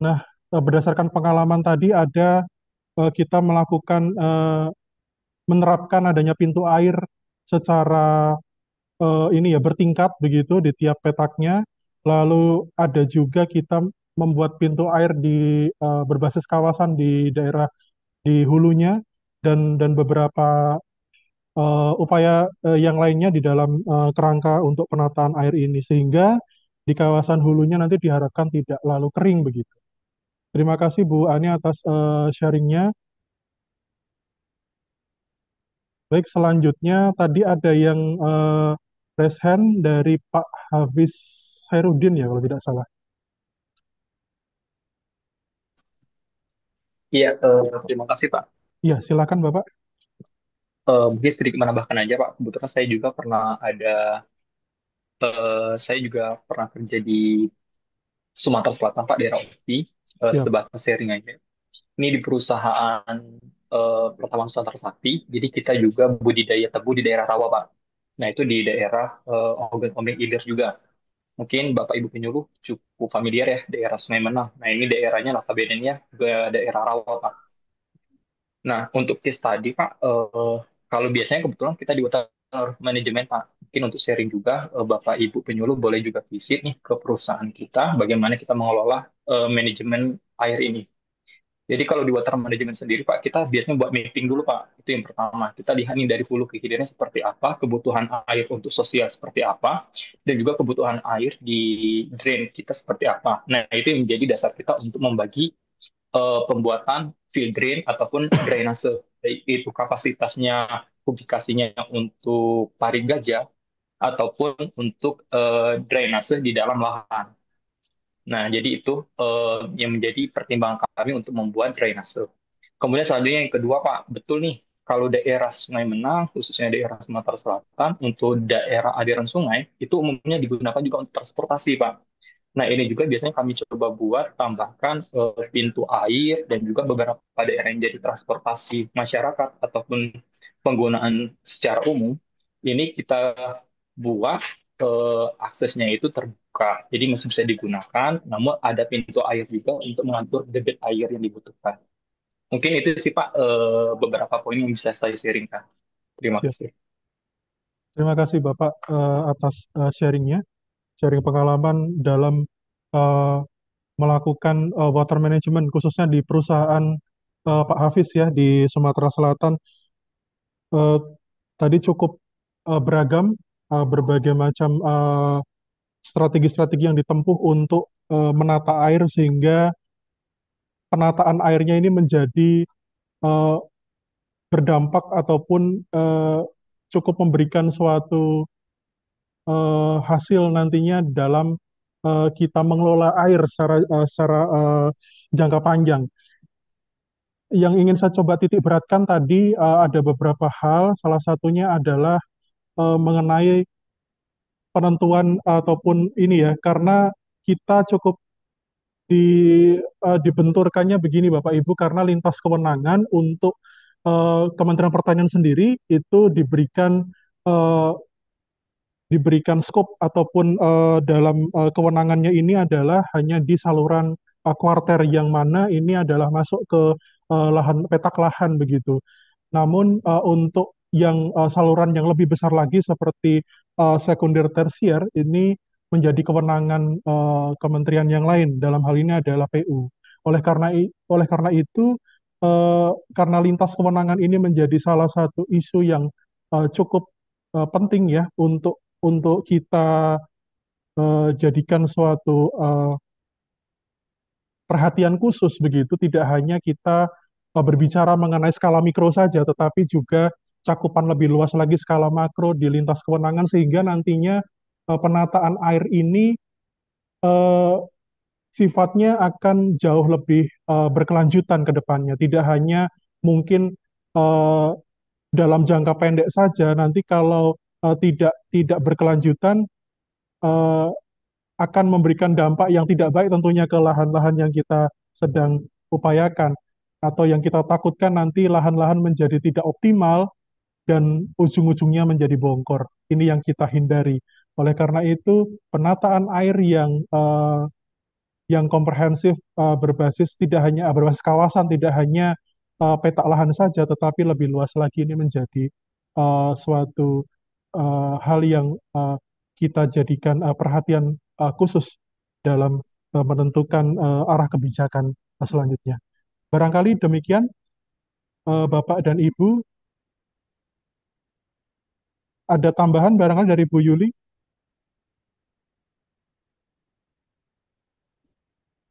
Nah, berdasarkan pengalaman tadi ada kita melakukan menerapkan adanya pintu air secara ini ya bertingkat begitu di tiap petaknya. Lalu ada juga kita membuat pintu air di berbasis kawasan di daerah di hulunya dan beberapa upaya yang lainnya di dalam kerangka untuk penataan air ini sehingga di kawasan hulunya nanti diharapkan tidak lalu kering begitu. Terima kasih Bu Ani atas sharingnya. Baik, selanjutnya tadi ada yang raise hand dari Pak Hafiz Hairudin ya kalau tidak salah. Iya, terima kasih Pak. Iya, silakan Bapak. Mungkin sedikit menambahkan aja Pak. Kebetulan saya juga pernah kerja di Sumatera Selatan Pak, daerah Opi, Siap. sebatas sharing aja. Ini di perusahaan pertambangan Nusantara Sakti, jadi kita juga budidaya tebu di daerah Rawa Pak. Nah itu di daerah Ogan-Ombeng Ilir juga. Mungkin Bapak Ibu penyuluh cukup familiar ya, daerah Sungai Menang. Nah ini daerahnya notabene-nya juga daerah Rawa Pak. Nah, untuk case tadi, Pak, kalau biasanya kebetulan kita di water manajemen, Pak. Mungkin untuk sharing juga, Bapak Ibu penyuluh boleh juga visit nih ke perusahaan kita, bagaimana kita mengelola manajemen air ini. Jadi kalau di water management sendiri Pak, kita biasanya buat mapping dulu Pak. Itu yang pertama. Kita lihat nih dari hulu ke hilirnya seperti apa, kebutuhan air untuk sosial seperti apa, dan juga kebutuhan air di drain kita seperti apa. Nah, itu yang menjadi dasar kita untuk membagi pembuatan field drain ataupun drainase. Baik itu kapasitasnya, kubikasinya untuk parit gajah ataupun untuk drainase di dalam lahan. Nah, jadi itu yang menjadi pertimbangan kami untuk membuat drainase. Kemudian selanjutnya yang kedua, Pak, betul nih, kalau daerah Sungai Menang, khususnya daerah Sumatera Selatan, untuk daerah aliran sungai, itu umumnya digunakan juga untuk transportasi, Pak. Nah, ini juga biasanya kami coba buat tambahkan pintu air dan juga beberapa daerah yang jadi transportasi masyarakat ataupun penggunaan secara umum. Ini kita buat aksesnya itu terbuka. Jadi masih bisa digunakan, namun ada pintu air juga untuk mengatur debit air yang dibutuhkan. Mungkin itu sih Pak beberapa poin yang bisa saya sharingkan. Terima Siap. kasih. Terima kasih Bapak atas sharingnya, sharing pengalaman dalam eh, melakukan water management khususnya di perusahaan Pak Hafiz ya di Sumatera Selatan. Eh, Tadi cukup beragam, berbagai macam strategi-strategi yang ditempuh untuk menata air sehingga penataan airnya ini menjadi eh, berdampak ataupun cukup memberikan suatu hasil nantinya dalam kita mengelola air secara jangka panjang. Yang ingin saya coba titik beratkan tadi ada beberapa hal, salah satunya adalah mengenai penentuan ataupun ini ya, karena kita cukup di dibenturkannya begini Bapak Ibu karena lintas kewenangan untuk Kementerian Pertanian sendiri itu eh, diberikan skop ataupun dalam kewenangannya ini adalah hanya di saluran kuarter yang mana ini adalah masuk ke lahan petak lahan begitu. Namun untuk yang saluran yang lebih besar lagi seperti sekunder tersier ini menjadi kewenangan kementerian yang lain. Dalam hal ini adalah PU. Oleh karena itu karena lintas kewenangan ini menjadi salah satu isu yang cukup penting ya untuk kita jadikan suatu perhatian khusus begitu, tidak hanya kita berbicara mengenai skala mikro saja, tetapi juga cakupan lebih luas lagi skala makro di lintas kewenangan sehingga nantinya penataan air ini eh, sifatnya akan jauh lebih berkelanjutan ke depannya, tidak hanya mungkin eh, dalam jangka pendek saja. Nanti kalau tidak tidak berkelanjutan eh, akan memberikan dampak yang tidak baik tentunya ke lahan-lahan yang kita sedang upayakan atau yang kita takutkan nanti lahan-lahan menjadi tidak optimal dan ujung-ujungnya menjadi bongkor. Ini yang kita hindari. Oleh karena itu, penataan air yang komprehensif berbasis tidak hanya berbasis kawasan, tidak hanya petak lahan saja, tetapi lebih luas lagi ini menjadi suatu hal yang kita jadikan perhatian khusus dalam menentukan arah kebijakan selanjutnya. Barangkali demikian, Bapak dan Ibu, ada tambahan barangkali dari Bu Yuli?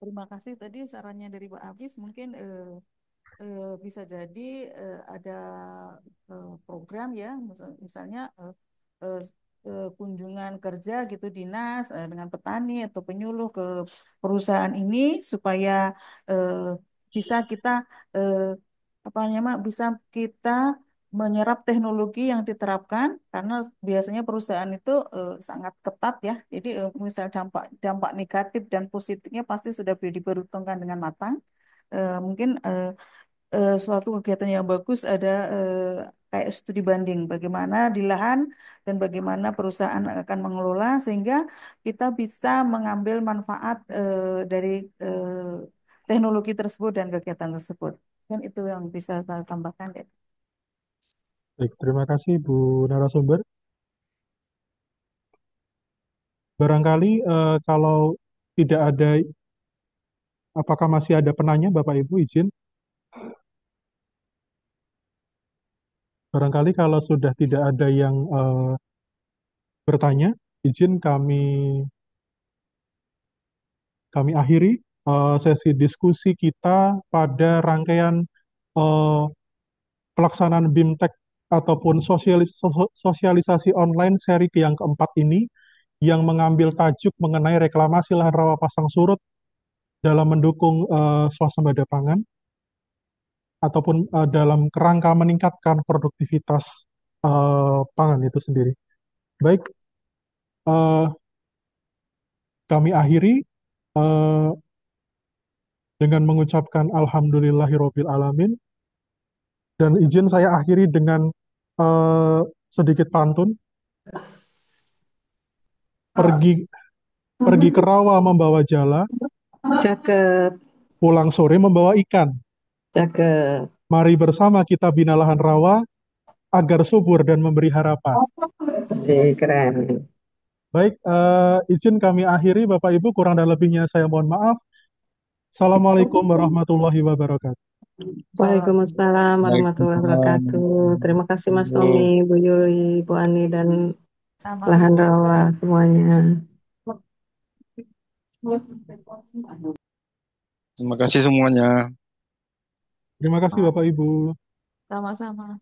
Terima kasih tadi sarannya dari Pak Hafiz. Mungkin bisa jadi ada program ya, misalnya eh, kunjungan kerja gitu dinas dengan petani atau penyuluh ke perusahaan ini supaya eh, bisa kita eh, apa namanya bisa kita menyerap teknologi yang diterapkan karena biasanya perusahaan itu sangat ketat ya. Jadi misal dampak dampak negatif dan positifnya pasti sudah diperhitungkan dengan matang. Mungkin suatu kegiatan yang bagus ada kayak studi banding bagaimana di lahan dan bagaimana perusahaan akan mengelola sehingga kita bisa mengambil manfaat dari teknologi tersebut dan kegiatan tersebut. Dan itu yang bisa saya tambahkan deh. Baik, terima kasih Bu narasumber. Barangkali kalau tidak ada, apakah masih ada penanya, Bapak Ibu izin? Barangkali kalau sudah tidak ada yang bertanya, izin kami akhiri sesi diskusi kita pada rangkaian eh, pelaksanaan BIMTEK ataupun sosialisasi online seri yang keempat ini yang mengambil tajuk mengenai reklamasi lahan rawa pasang surut dalam mendukung swasembada pangan ataupun dalam kerangka meningkatkan produktivitas pangan itu sendiri. Baik, eh, kami akhiri eh, dengan mengucapkan Alhamdulillahirobbil alamin dan izin saya akhiri dengan eh, sedikit pantun. Pergi pergi ke rawa membawa jala, Cakep, pulang sore membawa ikan. cakep. Mari bersama kita bina lahan rawa agar subur dan memberi harapan. Keren. Baik, izin kami akhiri Bapak Ibu, kurang dan lebihnya saya mohon maaf. Assalamualaikum warahmatullahi wabarakatuh. Waalaikumsalam warahmatullahi wabarakatuh. Terima kasih Mas Tommy, Bu Yuli, Bu Ani, dan Lahan Rawa semuanya. Terima kasih semuanya. Terima kasih Bapak Ibu. Sama-sama.